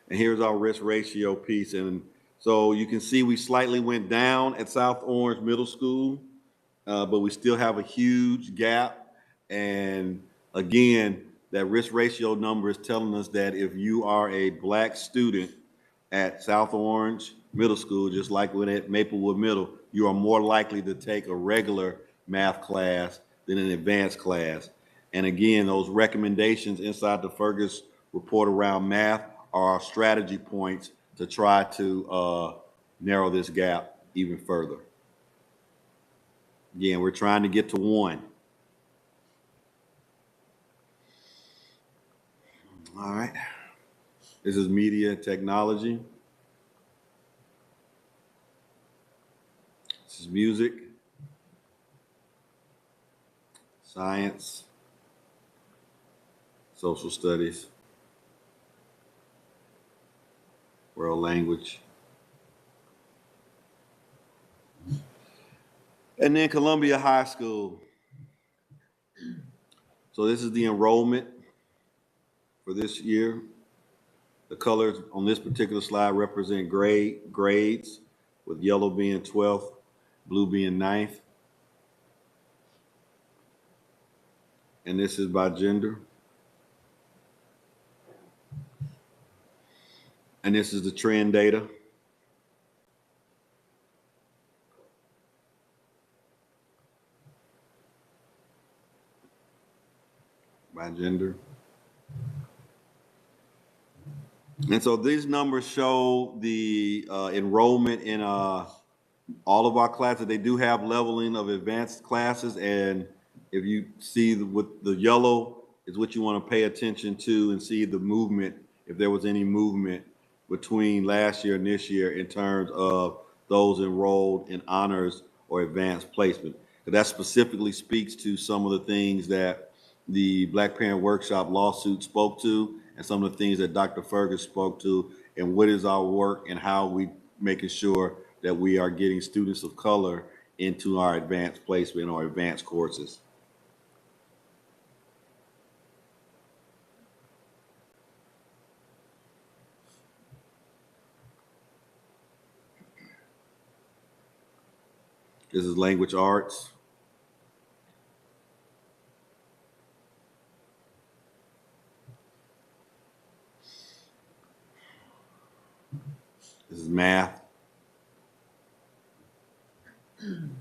And here's our risk ratio piece. And so you can see we slightly went down at South Orange Middle School, but we still have a huge gap. And again, that risk ratio number is telling us that if you are a Black student at South Orange Middle School, just like at Maplewood Middle, you are more likely to take a regular math class than an advanced class. And again, those recommendations inside the Fergus report around math are our strategy points to try to narrow this gap even further. Again, we're trying to get to 1. All right. This is media and technology. This is music, science, social studies, world language. And then Columbia High School. So this is the enrollment for this year. The colors on this particular slide represent grades, with yellow being 12th, blue being 9th. And this is by gender. And this is the trend data. By gender. And so these numbers show the enrollment in all of our classes. They do have leveling of advanced classes. And if you see with the yellow is what you want to pay attention to and see the movement, if there was any movement between last year and this year in terms of those enrolled in honors or advanced placement. That specifically speaks to some of the things that the Black Parent Workshop lawsuit spoke to and some of the things that Dr. Fergus spoke to, and what is our work and how we making sure that we are getting students of color into our advanced placement or advanced courses. This is language arts. This is math. And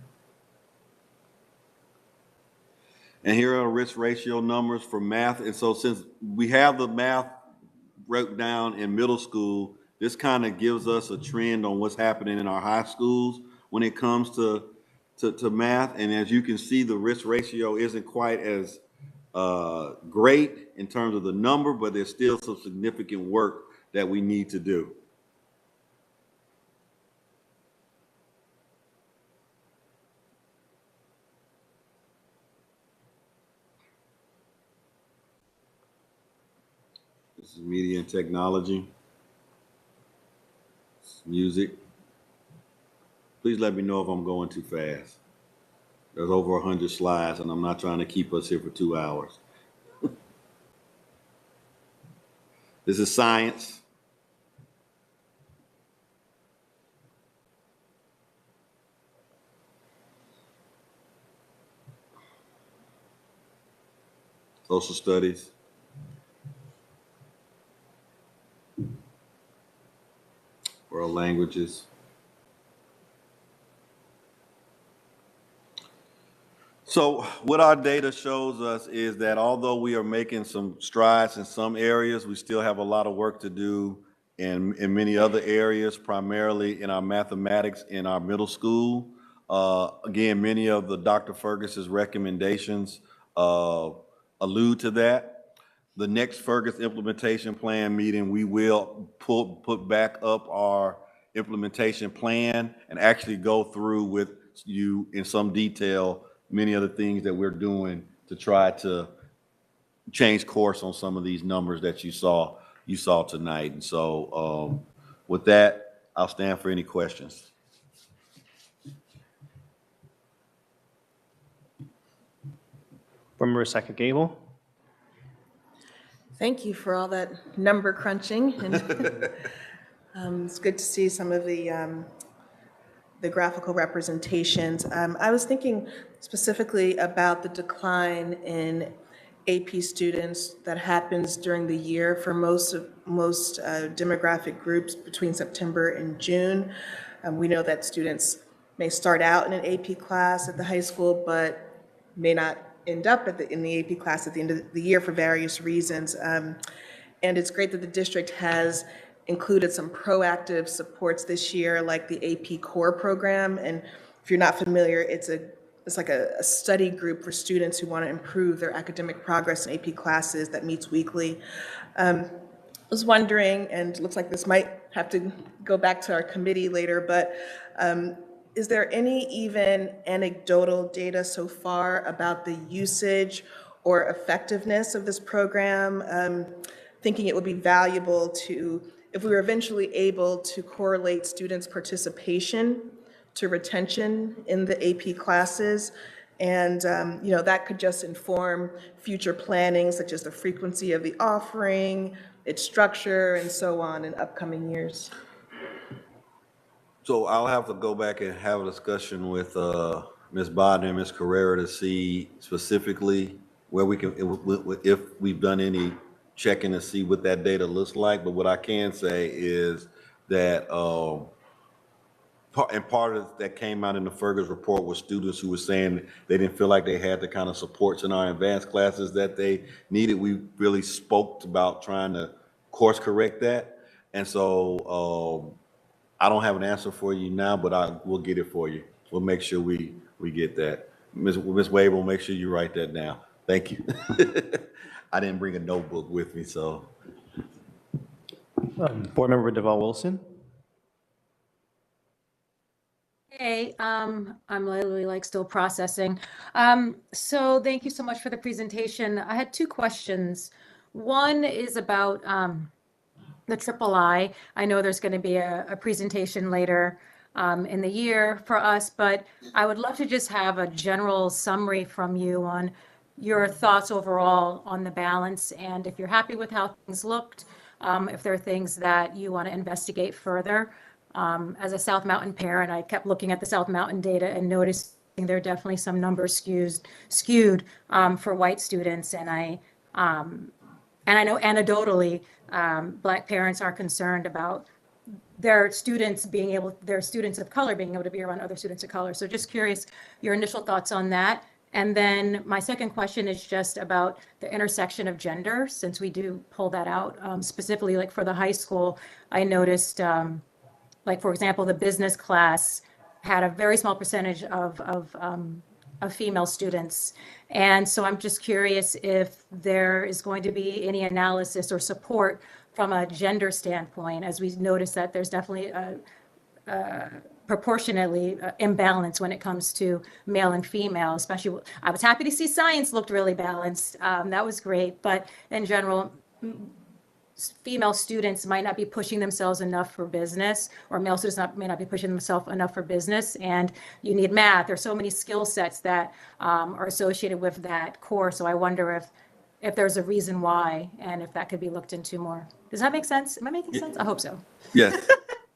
here are risk ratio numbers for math. And so since we have the math broke down in middle school, this kind of gives us a trend on what's happening in our high schools when it comes to math. And as you can see, the risk ratio isn't quite as great in terms of the number, but there's still some significant work that we need to do. This is media and technology. This is music. Please let me know if I'm going too fast. There's over 100 slides, and I'm not trying to keep us here for 2 hours. This is science. Social studies. World languages. So what our data shows us is that although we are making some strides in some areas, we still have a lot of work to do in many other areas, primarily in our mathematics in our middle school. Again, many of the Dr. Fergus's recommendations allude to that. The next Fergus implementation plan meeting, we will put back up our implementation plan and actually go through with you in some detail many of the things that we're doing to try to change course on some of these numbers that you saw tonight. And so with that, I'll stand for any questions. Board Member Second Gable. Thank you for all that number crunching. And it's good to see some of the graphical representations. I was thinking specifically about the decline in AP students that happens during the year for most demographic groups between September and June. We know that students may start out in an AP class at the high school, but may not end up in the AP class at the end of the year for various reasons. And it's great that the district has included some proactive supports this year, like the AP Core program. And if you're not familiar, it's like a study group for students who want to improve their academic progress in AP classes that meets weekly. I was wondering, and it looks like this might have to go back to our committee later, but is there any even anecdotal data so far about the usage or effectiveness of this program? Thinking it would be valuable if we were eventually able to correlate students' participation to retention in the AP classes. And that could just inform future planning, such as the frequency of the offering, its structure, and so on in upcoming years. So I'll have to go back and have a discussion with Ms. Bodner and Ms. Carrera to see specifically where we can, if we've done any checking to see what that data looks like. But what I can say is that, and part of that came out in the Fergus report was students who were saying they didn't feel like they had the kind of supports in our advanced classes that they needed. We really spoke about trying to course correct that. And so I don't have an answer for you now, but we'll get it for you. We'll make sure we get that. Ms. Wade will make sure you write that down. Thank you. I didn't bring a notebook with me, so. Board Member Deval Wilson. Hey, I'm literally still processing. So thank you so much for the presentation. I had two questions. One is about the III. I know there's going to be a presentation later in the year for us, but I would love to just have a general summary from you on your thoughts overall on the balance, and if you're happy with how things looked, if there are things that you want to investigate further. As a South Mountain parent, I kept looking at the South Mountain data and noticing there are definitely some numbers skewed for white students, and I know anecdotally, Black parents are concerned about their students of color being able to be around other students of color. So just curious, your initial thoughts on that. And then my second question is just about the intersection of gender, since we do pull that out, specifically for the high school. I noticed, for example, the business class had a very small percentage of female students. And so I'm just curious if there is going to be any analysis or support from a gender standpoint, as we notice that there's definitely a proportionately imbalance when it comes to male and female, especially. I was happy to see science looked really balanced. That was great. But in general, female students might not be pushing themselves enough for business, or male students may not be pushing themselves enough for business. And you need math. There's so many skill sets that are associated with that course. So I wonder if there's a reason why, and if that could be looked into more. Does that make sense? Am I making sense? I hope so. Yes.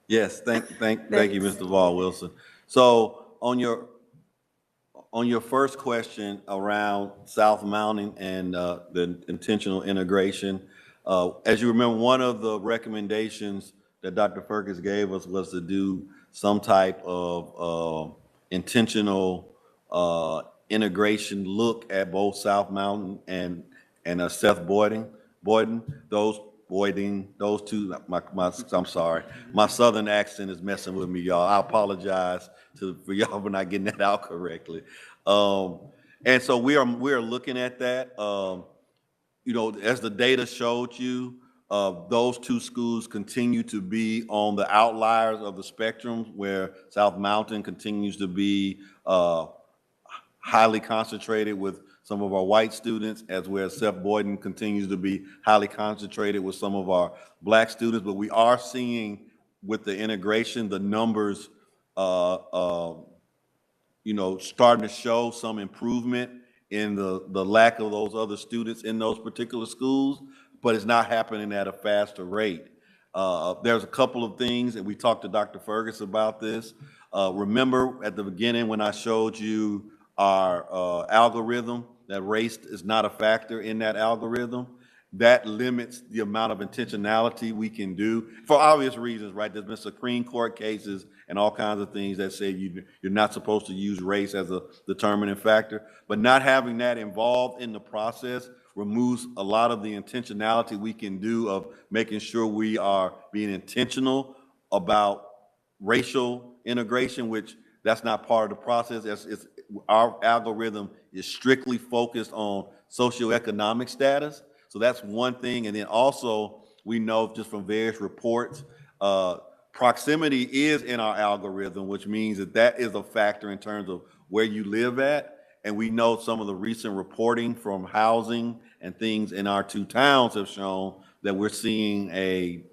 Yes. Thank you, Mr. Val Wilson. So on your first question around South Mountain and the intentional integration, as you remember, one of the recommendations that Dr. Fergus gave us was to do some type of intentional integration look at both South Mountain and Seth Boyden. Those two. I'm sorry, my Southern accent is messing with me, y'all. I apologize for y'all for not getting that out correctly. And so we are looking at that. You know, as the data showed you, those two schools continue to be on the outliers of the spectrum, where South Mountain continues to be highly concentrated with some of our white students, as well as Seth Boyden continues to be highly concentrated with some of our black students. But we are seeing with the integration, the numbers, you know, starting to show some improvement in the lack of those other students in those particular schools, but it's not happening at a faster rate. There's a couple of things, and we talked to Dr. Fergus about this. Remember at the beginning when I showed you our algorithm, that race is not a factor in that algorithm? That limits the amount of intentionality we can do for obvious reasons, right? There's been Supreme Court cases and all kinds of things that say you're not supposed to use race as a determining factor, but not having that involved in the process removes a lot of the intentionality we can do of making sure we are being intentional about racial integration, which that's not part of the process. Our algorithm is strictly focused on socioeconomic status. So that's one thing. And then also, we know just from various reports, proximity is in our algorithm, which means that is a factor in terms of where you live at. And we know some of the recent reporting from housing and things in our two towns have shown that we're seeing a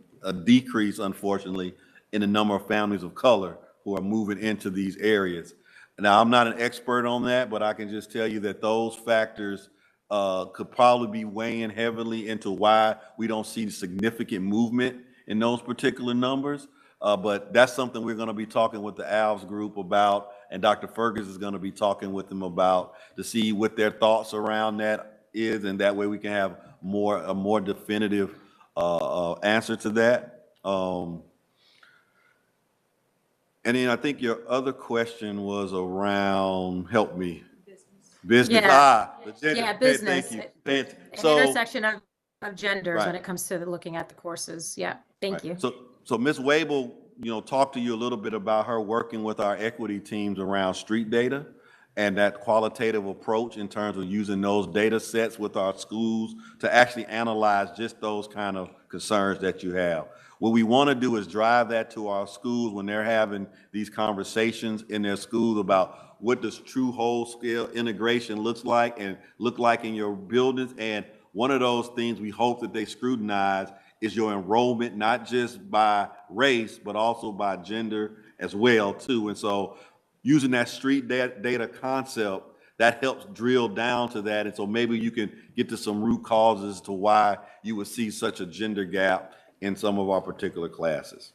decrease, unfortunately, in the number of families of color who are moving into these areas. Now, I'm not an expert on that, but I can just tell you that those factors could probably be weighing heavily into why we don't see significant movement in those particular numbers. But that's something we're going to be talking with the ALVS group about, and Dr. Fergus is going to be talking with them about to see what their thoughts around that is, and that way we can have a more definitive answer to that. And then I think your other question was around, help me. Business. Yeah. The gender. Yeah, business. Thank you. An intersection of genders when Right. it comes to looking at the courses. Yeah, thank you. So Ms. Wable, you know, talked to you a little bit about her working with our equity teams around street data and that qualitative approach in terms of using those data sets with our schools to actually analyze just those kind of concerns that you have. What we want to do is drive that to our schools when they're having these conversations in their schools about what does true whole scale integration looks like and look like in your buildings. And one of those things we hope that they scrutinize is your enrollment, not just by race, but also by gender as well too. And so using that street data concept, that helps drill down to that. And so maybe you can get to some root causes to why you would see such a gender gap in some of our particular classes.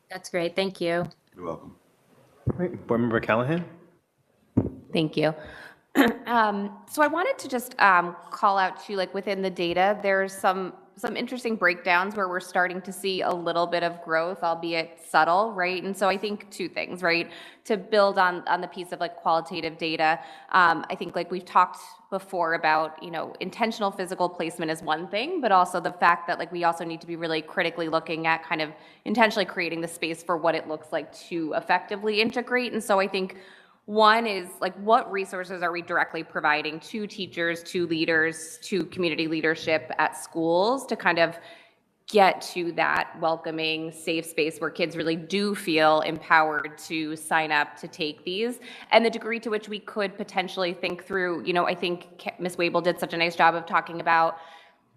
That's great. Thank you. You're welcome. Great. Board Member Callahan? Thank you. So I wanted to just call out to, like, within the data, there's some interesting breakdowns where we're starting to see a little bit of growth, albeit subtle, right? And so I think two things, right? To build on the piece of like qualitative data, I think like we've talked before about, you know, intentional physical placement is one thing, but also the fact that like we also need to be really critically looking at kind of intentionally creating the space for what it looks like to effectively integrate. And so I think one is like, what resources are we directly providing to teachers, to leaders, to community leadership at schools to kind of get to that welcoming, safe space where kids really do feel empowered to sign up to take these, and the degree to which we could potentially think through, you know, I think Ms. Wable did such a nice job of talking about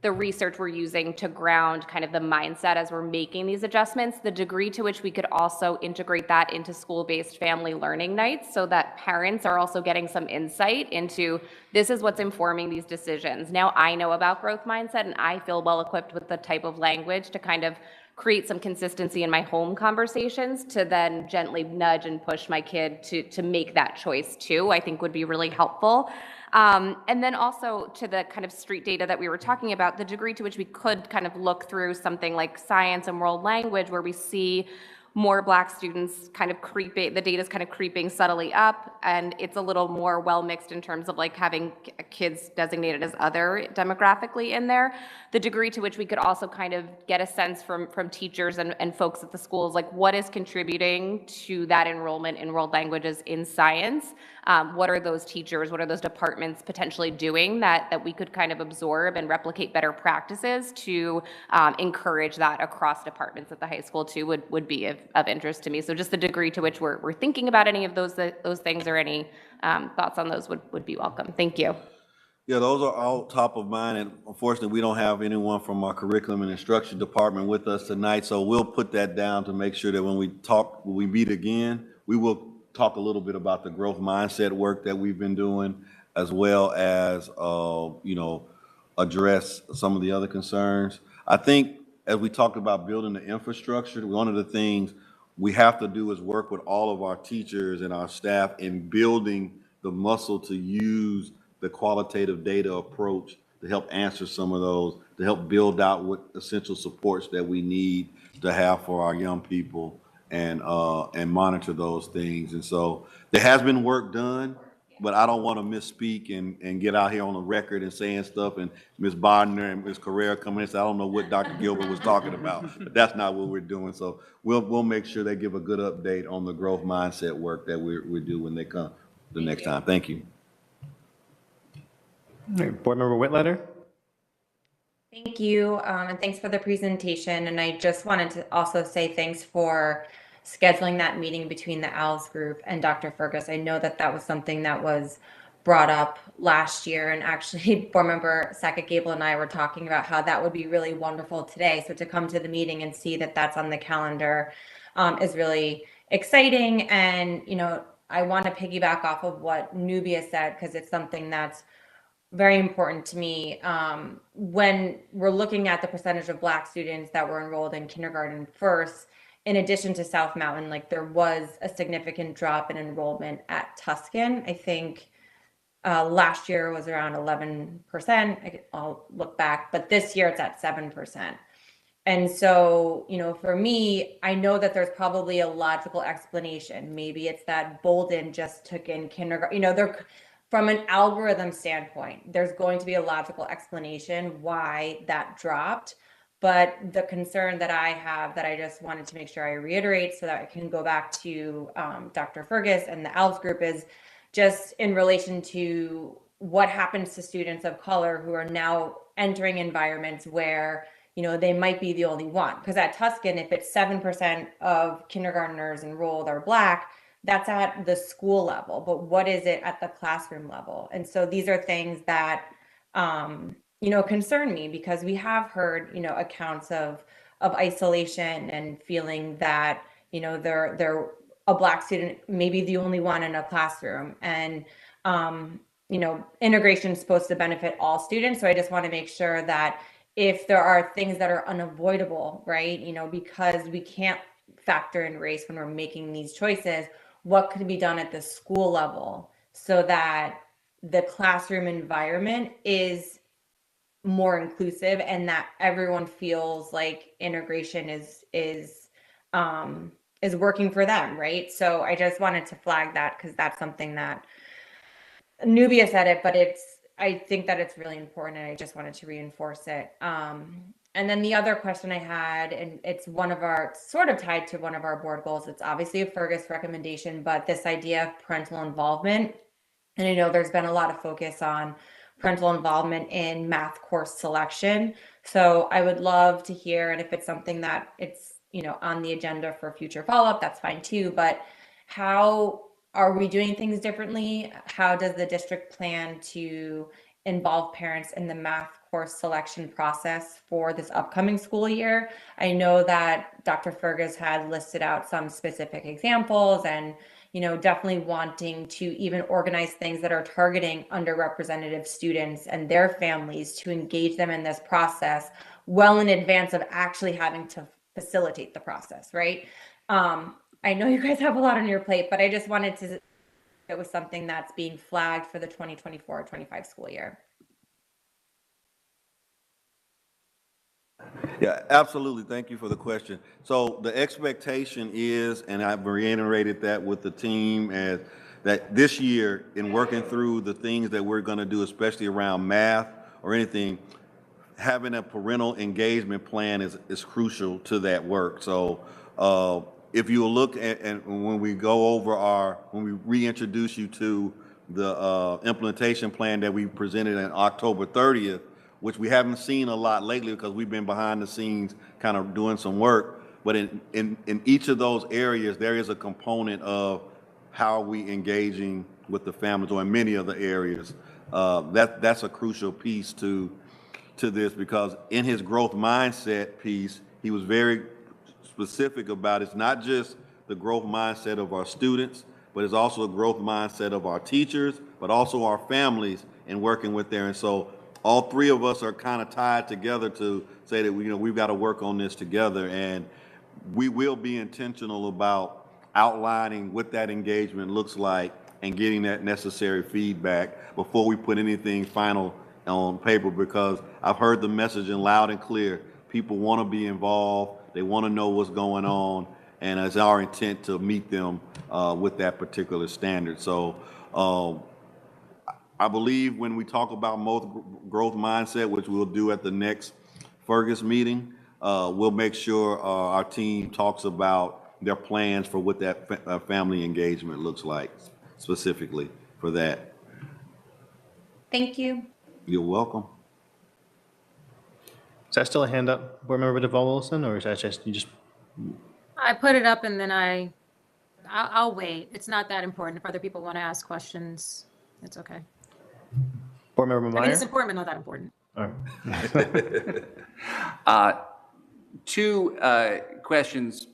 the research we're using to ground kind of the mindset as we're making these adjustments, the degree to which we could also integrate that into school-based family learning nights so that parents are also getting some insight into this is what's informing these decisions. Now I know about growth mindset and I feel well equipped with the type of language to kind of create some consistency in my home conversations to then gently nudge and push my kid to make that choice too, I think would be really helpful. And then also to the kind of street data that we were talking about, the degree to which we could kind of look through something like science and world language where we see more Black students kind of creeping, the data's kind of creeping subtly up, and it's a little more well mixed in terms of like having kids designated as other demographically in there. The degree to which we could also kind of get a sense from teachers and folks at the schools, like what is contributing to that enrollment in world languages in science? What are those teachers, what are those departments potentially doing that we could kind of absorb and replicate better practices to encourage that across departments at the high school too would be of interest to me. So just the degree to which we're thinking about any of those things or any thoughts on those would be welcome. Thank you. Yeah, those are all top of mind, and unfortunately, we don't have anyone from our curriculum and instruction department with us tonight, so we'll put that down to make sure that when we meet again, we will talk a little bit about the growth mindset work that we've been doing, as well as, address some of the other concerns. I think as we talked about building the infrastructure, one of the things we have to do is work with all of our teachers and our staff in building the muscle to use the qualitative data approach to help answer some of those, to help build out what essential supports that we need to have for our young people and monitor those things. And so there has been work done, but I don't want to misspeak and get out here on the record and saying stuff, and Ms. Bodner and Ms. Carrera come in and say, I don't know what Dr. Gilbert was talking about, but that's not what we're doing. So we'll make sure they give a good update on the growth mindset work that we do when they come the next time. Thank you. All right, Board Member Whitletter. Thank you, and thanks for the presentation. And I just wanted to also say thanks for scheduling that meeting between the ALS group and Dr. Fergus. I know that was something that was brought up last year, and actually Board Member Sackett Gable and I were talking about how that would be really wonderful today. So to come to the meeting and see that that's on the calendar is really exciting. And, I want to piggyback off of what Nubia said, because it's something that's very important to me. When we're looking at the percentage of Black students that were enrolled in kindergarten first, in addition to South Mountain, like there was a significant drop in enrollment at Tuscan. I think last year was around 11%. I'll look back, but this year it's at 7%. And so, for me, I know that there's probably a logical explanation. Maybe it's that Bolden just took in kindergarten, from an algorithm standpoint, there's going to be a logical explanation why that dropped. But the concern that I have, that I just wanted to make sure I reiterate so that I can go back to Dr. Fergus and the ALS group, is just in relation to what happens to students of color who are now entering environments where they might be the only one. Because at Tuscan, if it's 7% of kindergartners enrolled are Black, that's at the school level. But what is it at the classroom level? And so these are things that, concern me, because we have heard, accounts of isolation and feeling that, they're a Black student, maybe the only one in a classroom. And, integration is supposed to benefit all students. So I just want to make sure that if there are things that are unavoidable, right, because we can't factor in race when we're making these choices, what could be done at the school level so that the classroom environment is more inclusive and that everyone feels like integration is working for them, right? So I just wanted to flag that, because that's something that Nubia said it, but I think that it's really important, and I just wanted to reinforce it. And then the other question I had, and it's sort of tied to one of our board goals. It's obviously a Fergus recommendation, but this idea of parental involvement. And I know there's been a lot of focus on parental involvement in math course selection. So I would love to hear, and if it's something that it's, on the agenda for future follow-up, that's fine too. But how are we doing things differently? How does the district plan to involve parents in the math course selection process for this upcoming school year? I know that Dr. Fergus had listed out some specific examples, and definitely wanting to even organize things that are targeting underrepresented students and their families to engage them in this process well in advance of actually having to facilitate the process, right? I know you guys have a lot on your plate, but I just wanted to, it was something that's being flagged for the 2024-25 school year. Yeah, absolutely. Thank you for the question. So the expectation is, and I've reiterated that with the team, as that this year in working through the things that we're going to do, especially around math or anything, having a parental engagement plan is crucial to that work. So if you look at, and when we go over when we reintroduce you to the implementation plan that we presented on October 30th, which we haven't seen a lot lately because we've been behind the scenes kind of doing some work. But in each of those areas, there is a component of how are we engaging with the families, or in many of the areas. That's a crucial piece to this, because in his growth mindset piece, he was very specific about it's not just the growth mindset of our students, but it's also a growth mindset of our teachers, but also our families in working with there. And so all three of us are kind of tied together to say that we've got to work on this together, and we will be intentional about outlining what that engagement looks like and getting that necessary feedback before we put anything final on paper, because I've heard the messaging loud and clear. People want to be involved. They want to know what's going on, and it's our intent to meet them with that particular standard. So I believe when we talk about growth mindset, which we'll do at the next Fergus meeting, we'll make sure our team talks about their plans for what that family engagement looks like specifically for that. Thank you. You're welcome. Is that still a hand up, Board Member DeVaul Wilson, or is that just, you just, I put it up and then I'll wait. It's not that important. If other people want to ask questions, it's okay. Board Member I mean, Meyer? it's important, but not that important. All right. Two questions.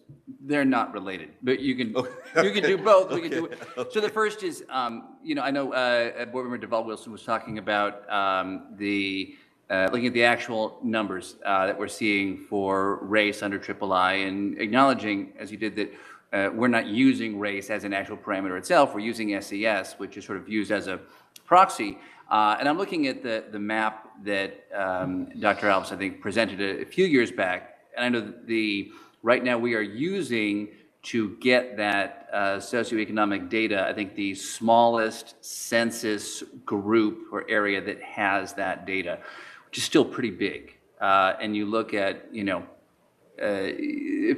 They're not related, but you can do both. We can do it. So the first is, I know Board Member DeVaul Wilson was talking about looking at the actual numbers that we're seeing for race under III, and acknowledging, as you did, that we're not using race as an actual parameter itself. We're using SES, which is sort of used as a proxy. And I'm looking at the map that Dr. Alves, I think, presented a few years back. And I know that right now we are using, to get that socioeconomic data, I think the smallest census group or area that has that data, which is still pretty big. And you look at,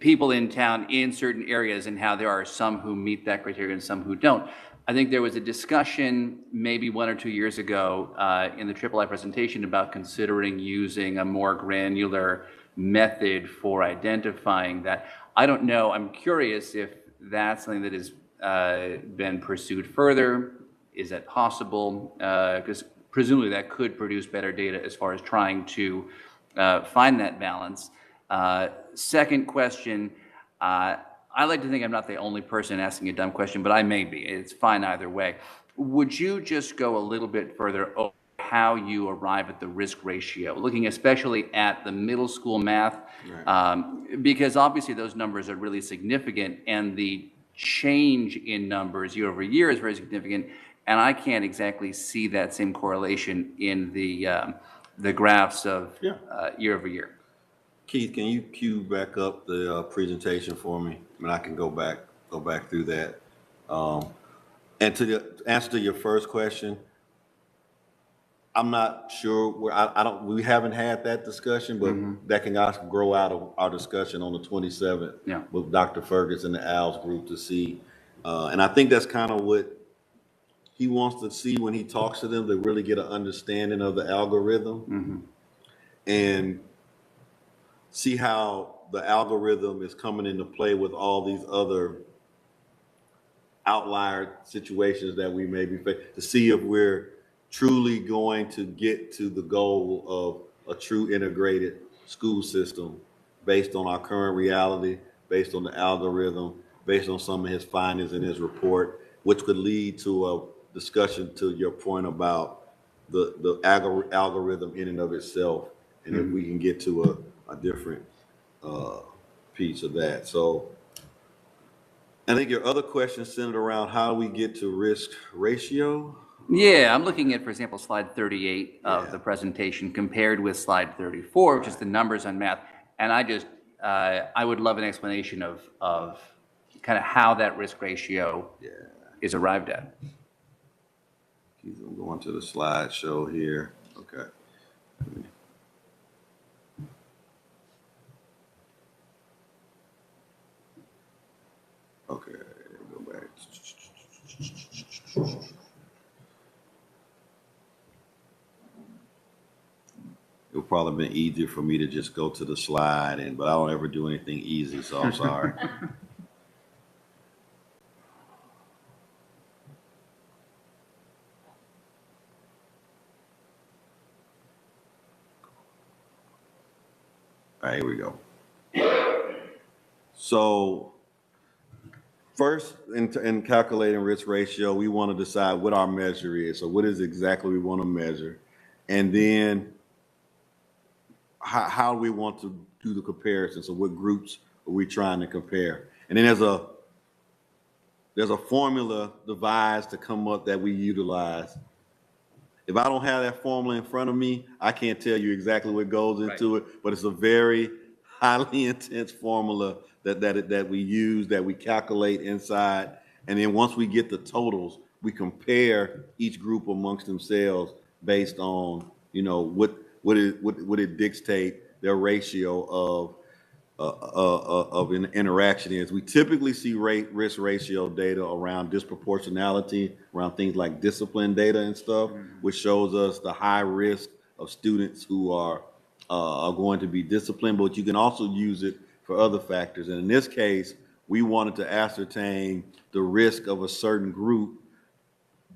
people in town in certain areas and how there are some who meet that criteria and some who don't. I think there was a discussion maybe 1 or 2 years ago in the III presentation about considering using a more granular method for identifying that. I don't know. I'm curious if that's something that has been pursued further. Is that possible? Because presumably that could produce better data as far as trying to find that balance. Second question, I like to think I'm not the only person asking a dumb question, but I may be. It's fine either way. Would you just go a little bit further over how you arrive at the risk ratio, looking especially at the middle school math, because obviously those numbers are really significant, and the change in numbers year over year is very significant, and I can't exactly see that same correlation in the graphs of year over year. Keith, can you cue back up the presentation for me? I mean, I can go back through that. And to the answer to your first question, I'm not sure where we haven't had that discussion, but that can also grow out of our discussion on the 27th with Dr. Fergus and the ALS group to see. And I think that's kind of what he wants to see when he talks to them, to really get an understanding of the algorithm and see how the algorithm is coming into play with all these other outlier situations that we may be facing, to see if we're truly going to get to the goal of a true integrated school system based on our current reality, based on the algorithm, based on some of his findings in his report, which could lead to a discussion, to your point about the algorithm in and of itself, and if we can get to a different piece of that. So I think your other question centered around how we get to risk ratio. Yeah, I'm looking at, for example, slide 38 of the presentation compared with slide 34, which is the numbers on math. And I would love an explanation of kind of how that risk ratio is arrived at. I'm going to the slideshow here. Okay. Okay, go back. It would probably been easier for me to just go to the slide, but I don't ever do anything easy, so I'm sorry. All right, here we go. So first, in calculating risk ratio, we want to decide what our measure is. So what is exactly we want to measure? And then how we want to do the comparison. So what groups are we trying to compare? And then there's a formula devised to come up that we utilize. If I don't have that formula in front of me, I can't tell you exactly what goes into it, but it's a very highly intense formula that we use, that we calculate inside. And then once we get the totals, we compare each group amongst themselves based on, you know, what it dictate their ratio of an interaction is. We typically see risk ratio data around disproportionality, around things like discipline data and stuff, which shows us the high risk of students who are going to be disciplined, but you can also use it for other factors. And in this case, we wanted to ascertain the risk of a certain group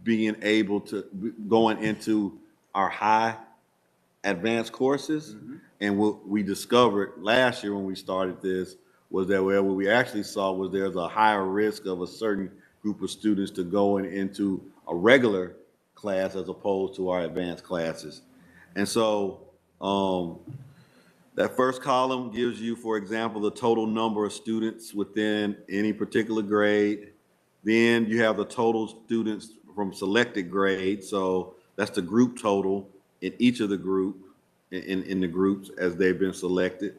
being able to going into our high advanced courses. And what we discovered last year when we started this was that what we actually saw was there's a higher risk of a certain group of students to going into a regular class as opposed to our advanced classes. And so that first column gives you, for example, the total number of students within any particular grade. Then you have the total students from selected grades. So that's the group total in each of the group, in the groups as they've been selected,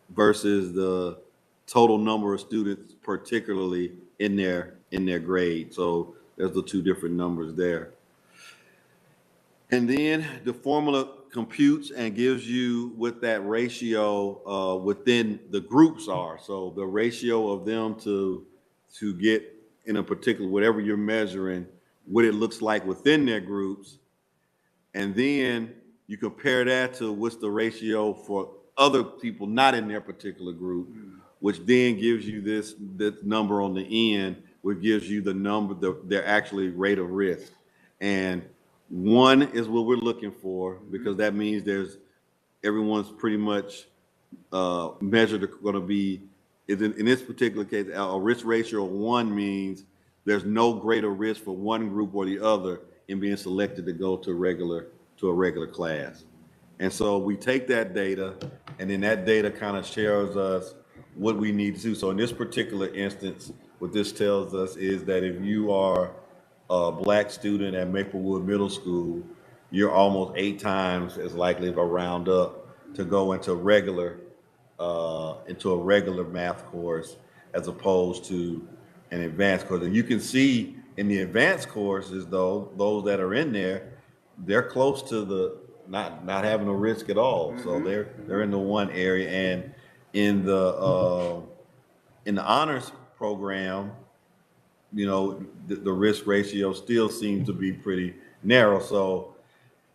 versus the total number of students particularly in their grade. So there's the two different numbers there. And then the formula computes and gives you what that ratio within the groups are. So the ratio of them to get in a particular, whatever you're measuring, what it looks like within their groups. And then you compare that to what's the ratio for other people not in their particular group, which then gives you this number on the end, which gives you the number, their actually rate of risk. And 1 is what we're looking for, because that means everyone's pretty much measured going to be, in this particular case, a risk ratio of 1 means there's no greater risk for one group or the other in being selected to go to a regular class. And so we take that data, and then that data kind of shows us what we need to do. So in this particular instance, what this tells us is that if you are a Black student at Maplewood Middle School, you're almost 8 times as likely, if I round up, to go into a regular math course as opposed to an advanced course. And you can see in the advanced courses, though, those that are in there, they're close to the not having a risk at all. So they're in the 1 area, and in the honors program, you know, the risk ratio still seems to be pretty narrow. So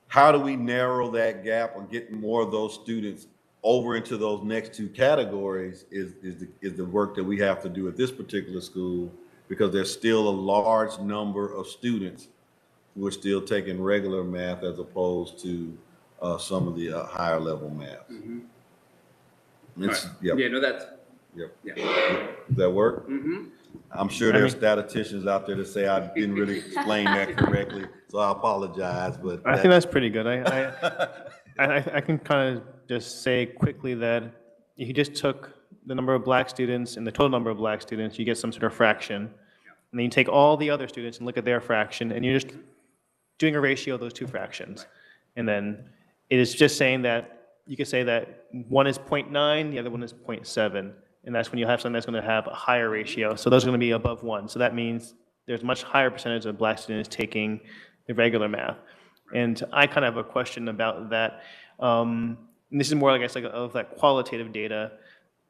how do we narrow that gap and get more of those students over into those next 2 categories is the work that we have to do at this particular school, because there's still a large number of students who are still taking regular math as opposed to some of the higher level math. Right. Yep. Yeah, no, that's, Yep. yeah. Does that work? I'm sure there are statisticians out there that say I didn't really explain that correctly, so I apologize. But I think that's pretty good. I can kind of just say quickly that if you just took the number of Black students and the total number of Black students, you get some sort of fraction. And then you take all the other students and look at their fraction, and you're just doing a ratio of those 2 fractions. And then it is just saying that you could say that one is 0.9, the other one is 0.7. And that's when you have something that's going to have a higher ratio. So those are going to be above 1. So that means there's a much higher percentage of Black students taking the regular math. And I kind of have a question about that. And this is more, I guess, like of that qualitative data.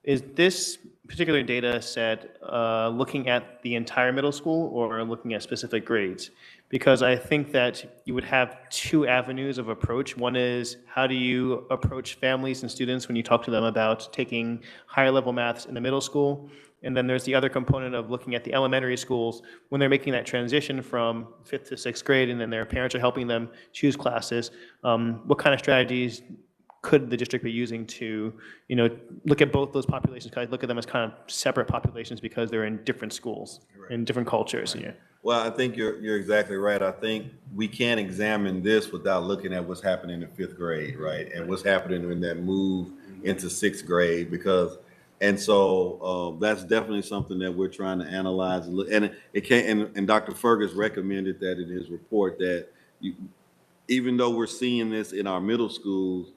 Is this particular data set looking at the entire middle school or looking at specific grades? Because I think that you would have two avenues of approach. One is, how do you approach families and students when you talk to them about taking higher level maths in the middle school? And then there's the other component of looking at the elementary schools when they're making that transition from 5th to 6th grade, and then their parents are helping them choose classes. What kind of strategies could the district be using to, look at both those populations? Kind of look at them as kind of separate populations because they're in different schools, in different cultures. Yeah. Well, I think you're exactly right. I think we can't examine this without looking at what's happening in 5th grade, right? And what's happening in that move into 6th grade, and so that's definitely something that we're trying to analyze. And it can, and Dr. Fergus recommended that in his report that even though we're seeing this in our middle schools,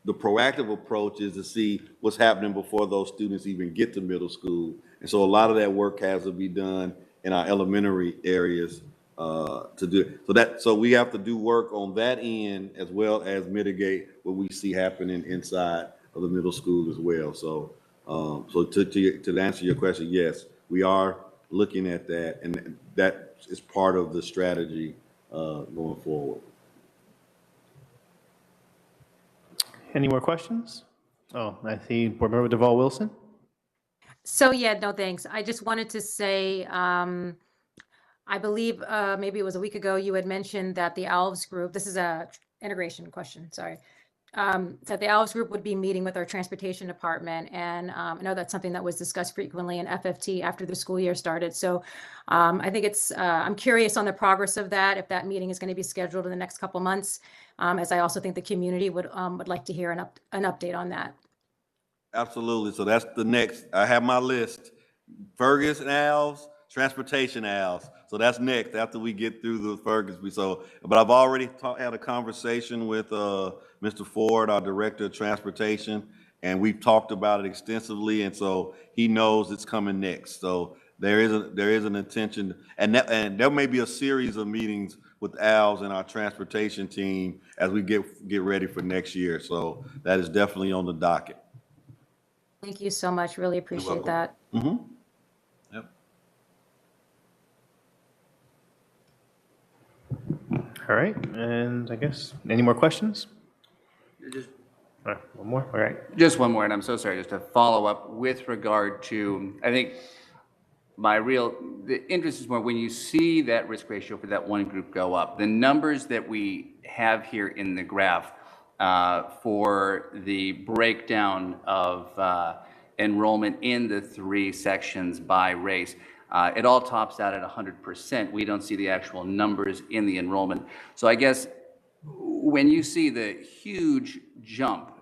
the proactive approach is to see what's happening before those students even get to middle school. And so a lot of that work has to be done in our elementary areas to do it. So we have to do work on that end as well as mitigate what we see happening inside of the middle school as well. So to answer your question, yes, we are looking at that, and that is part of the strategy going forward. Any more questions? Oh, I see Board Member Deval Wilson. So yeah, no, thanks. I just wanted to say, I believe maybe it was a week ago, you had mentioned that the ALVS group, this is a integration question, sorry, that the ALVS group would be meeting with our transportation department. And I know that's something that was discussed frequently in FFT after the school year started. So I think I'm curious on the progress of that, if that meeting is going to be scheduled in the next couple months, as I also think the community would like to hear an update on that. Absolutely. So that's the next. I have my list: Fergus and ALVS, transportation ALVS. So that's next after we get through the Fergus. But I've already had a conversation with Mr. Ford, our director of transportation, and we've talked about it extensively. And so he knows it's coming next. So there is an intention, and there may be a series of meetings with ALVS and our transportation team as we get ready for next year. So that is definitely on the docket. Thank you so much. Really appreciate that. Mm-hmm. Yep. All right, and I guess, any more questions? All right, one more, all right. Just one more, and I'm so sorry, just to follow up with regard to, I think the interest is more when you see that risk ratio for that one group go up, the numbers that we have here in the graph for the breakdown of enrollment in the 3 sections by race. It all tops out at 100%. We don't see the actual numbers in the enrollment. So I guess when you see the huge jump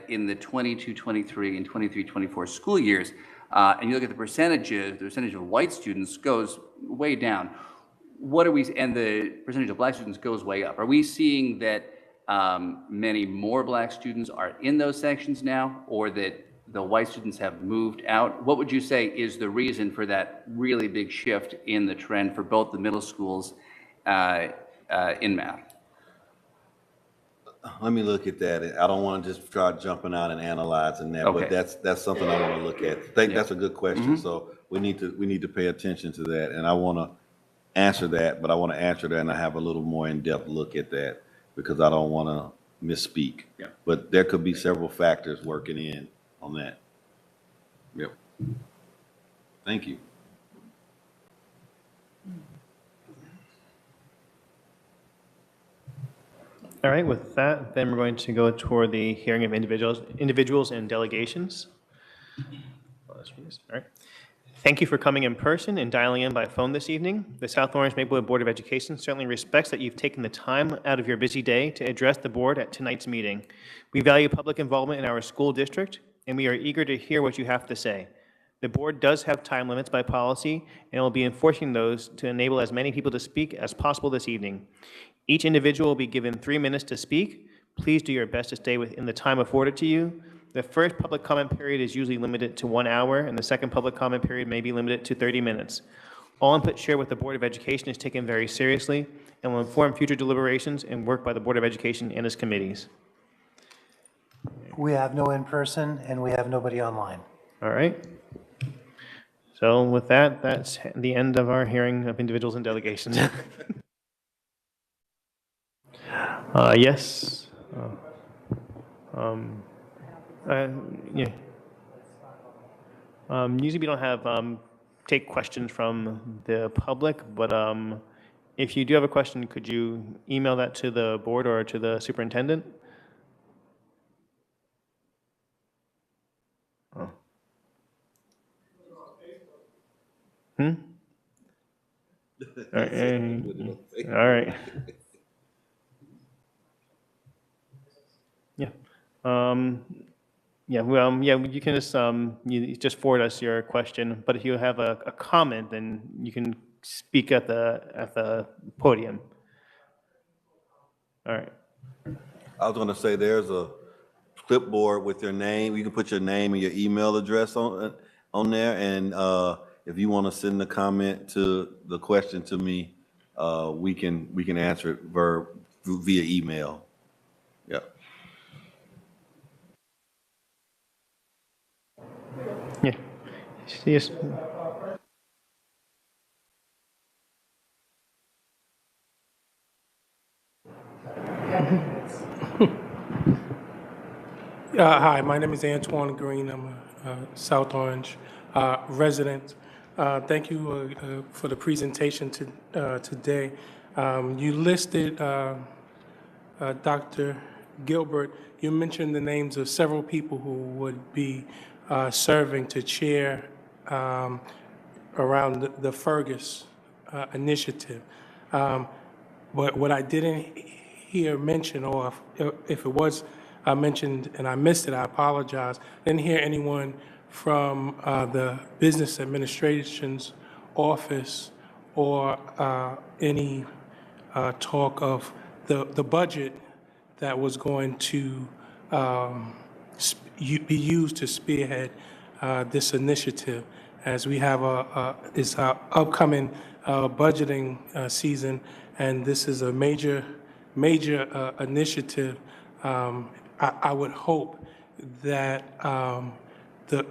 in the 22-23 and 23-24 school years, and you look at the percentage of white students goes way down. And the percentage of Black students goes way up. Are we seeing that many more Black students are in those sections now, or that the white students have moved out? What would you say is the reason for that really big shift in the trend for both the middle schools in math? Let me look at that. I don't want to just start jumping out and analyzing that, Okay. but that's something I want to look at. I think that's a good question. Mm-hmm. So we need to pay attention to that, and I want to answer that, but I want to answer that and I have a little more in-depth look at that because I don't want to misspeak. Yeah. But there could be several factors working in on that. Yep. Thank you. All right, with that, then we're going to go toward the hearing of individuals and delegations. All right. Thank you for coming in person and dialing in by phone this evening. The South Orange Maplewood Board of Education certainly respects that you've taken the time out of your busy day to address the board at tonight's meeting. We value public involvement in our school district, and we are eager to hear what you have to say. The board does have time limits by policy, and will be enforcing those to enable as many people to speak as possible this evening. Each individual will be given 3 minutes to speak. Please do your best to stay within the time afforded to you. The first public comment period is usually limited to 1 hour, and the second public comment period may be limited to 30 minutes. All input shared with the Board of Education is taken very seriously and will inform future deliberations and work by the Board of Education and its committees. We have no in-person and we have nobody online. All right. So with that, that's the end of our hearing of individuals and delegations. Yes. Yeah. Usually we don't have take questions from the public, but if you do have a question, could you email that to the board or to the superintendent? Oh. Hmm? All right. Yeah. Yeah, well, yeah, you can just, you just forward us your question, but if you have a comment, then you can speak at the podium. All right. I was gonna say, there's a clipboard with your name. You can put your name and your email address on there, and if you want to send the question to me, we can answer it via email. Yeah. Yeah. Yes. Hi, my name is Antoine Green. I'm a South Orange resident. Thank you for the presentation today. You listed, Dr. Gilbert, you mentioned the names of several people who would be serving to chair around the Fergus initiative. But what I didn't hear mentioned, or if it was mentioned and I missed it, I apologize. Didn't hear anyone from the business administration's office or any talk of the budget that was going to be used to spearhead this initiative, as we have it's our upcoming budgeting season, and this is a major initiative. I would hope that the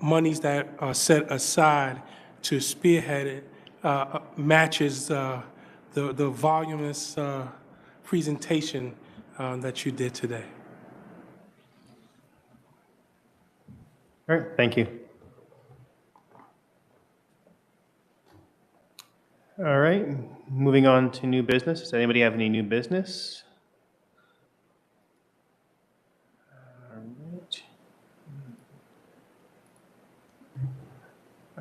monies that are set aside to spearhead it matches the voluminous presentation that you did today. All right, thank you. All right, moving on to new business. Does anybody have any new business?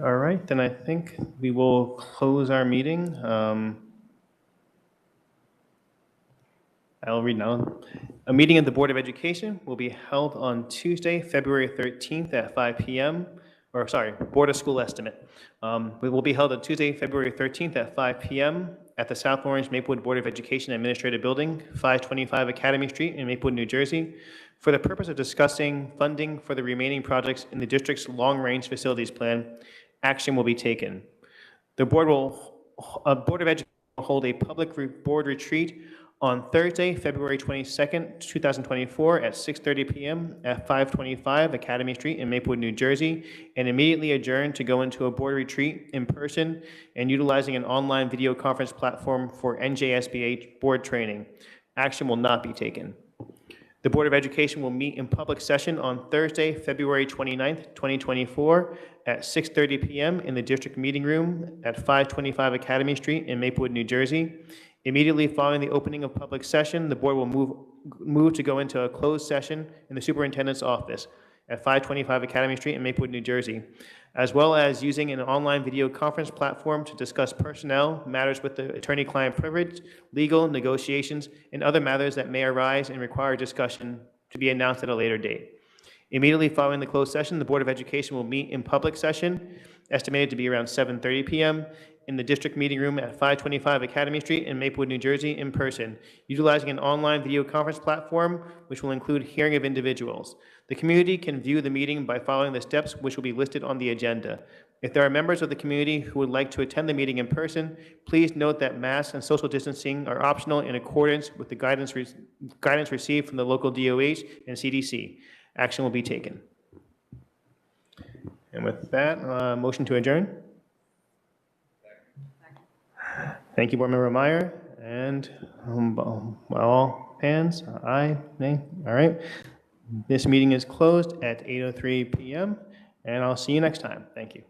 All right, then I think we will close our meeting. I'll read now. A meeting of the Board of Education will be held on Tuesday, February 13th at 5 p.m. Or sorry, Board of School Estimate. It will be held on Tuesday, February 13th at 5 p.m. at the South Orange Maplewood Board of Education Administrative Building, 525 Academy Street in Maplewood, New Jersey, for the purpose of discussing funding for the remaining projects in the district's long-range facilities plan. Action will be taken. The Board of Education will hold a public board retreat on Thursday, February 22nd, 2024 at 6:30 p.m. at 525 Academy Street in Maplewood, New Jersey, and immediately adjourn to go into a board retreat in person and utilizing an online video conference platform for NJSBA board training. Action will not be taken. The Board of Education will meet in public session on Thursday, February 29th, 2024 at 6:30 p.m. in the district meeting room at 525 Academy Street in Maplewood, New Jersey. Immediately following the opening of public session, the board will move to go into a closed session in the superintendent's office at 525 Academy Street in Maplewood, New Jersey, as well as using an online video conference platform to discuss personnel matters with the attorney-client privilege, legal negotiations, and other matters that may arise and require discussion to be announced at a later date. Immediately following the closed session, the Board of Education will meet in public session estimated to be around 7:30 p.m. in the district meeting room at 525 Academy Street in Maplewood, New Jersey, in person, utilizing an online video conference platform, which will include hearing of individuals. The community can view the meeting by following the steps which will be listed on the agenda. If there are members of the community who would like to attend the meeting in person, please note that masks and social distancing are optional in accordance with the guidance received from the local DOH and CDC. Action will be taken. And with that, motion to adjourn. Thank you, Board Member Meyer. And all hands, aye, nay, all right. This meeting is closed at 8:03 p.m. and I'll see you next time. Thank you.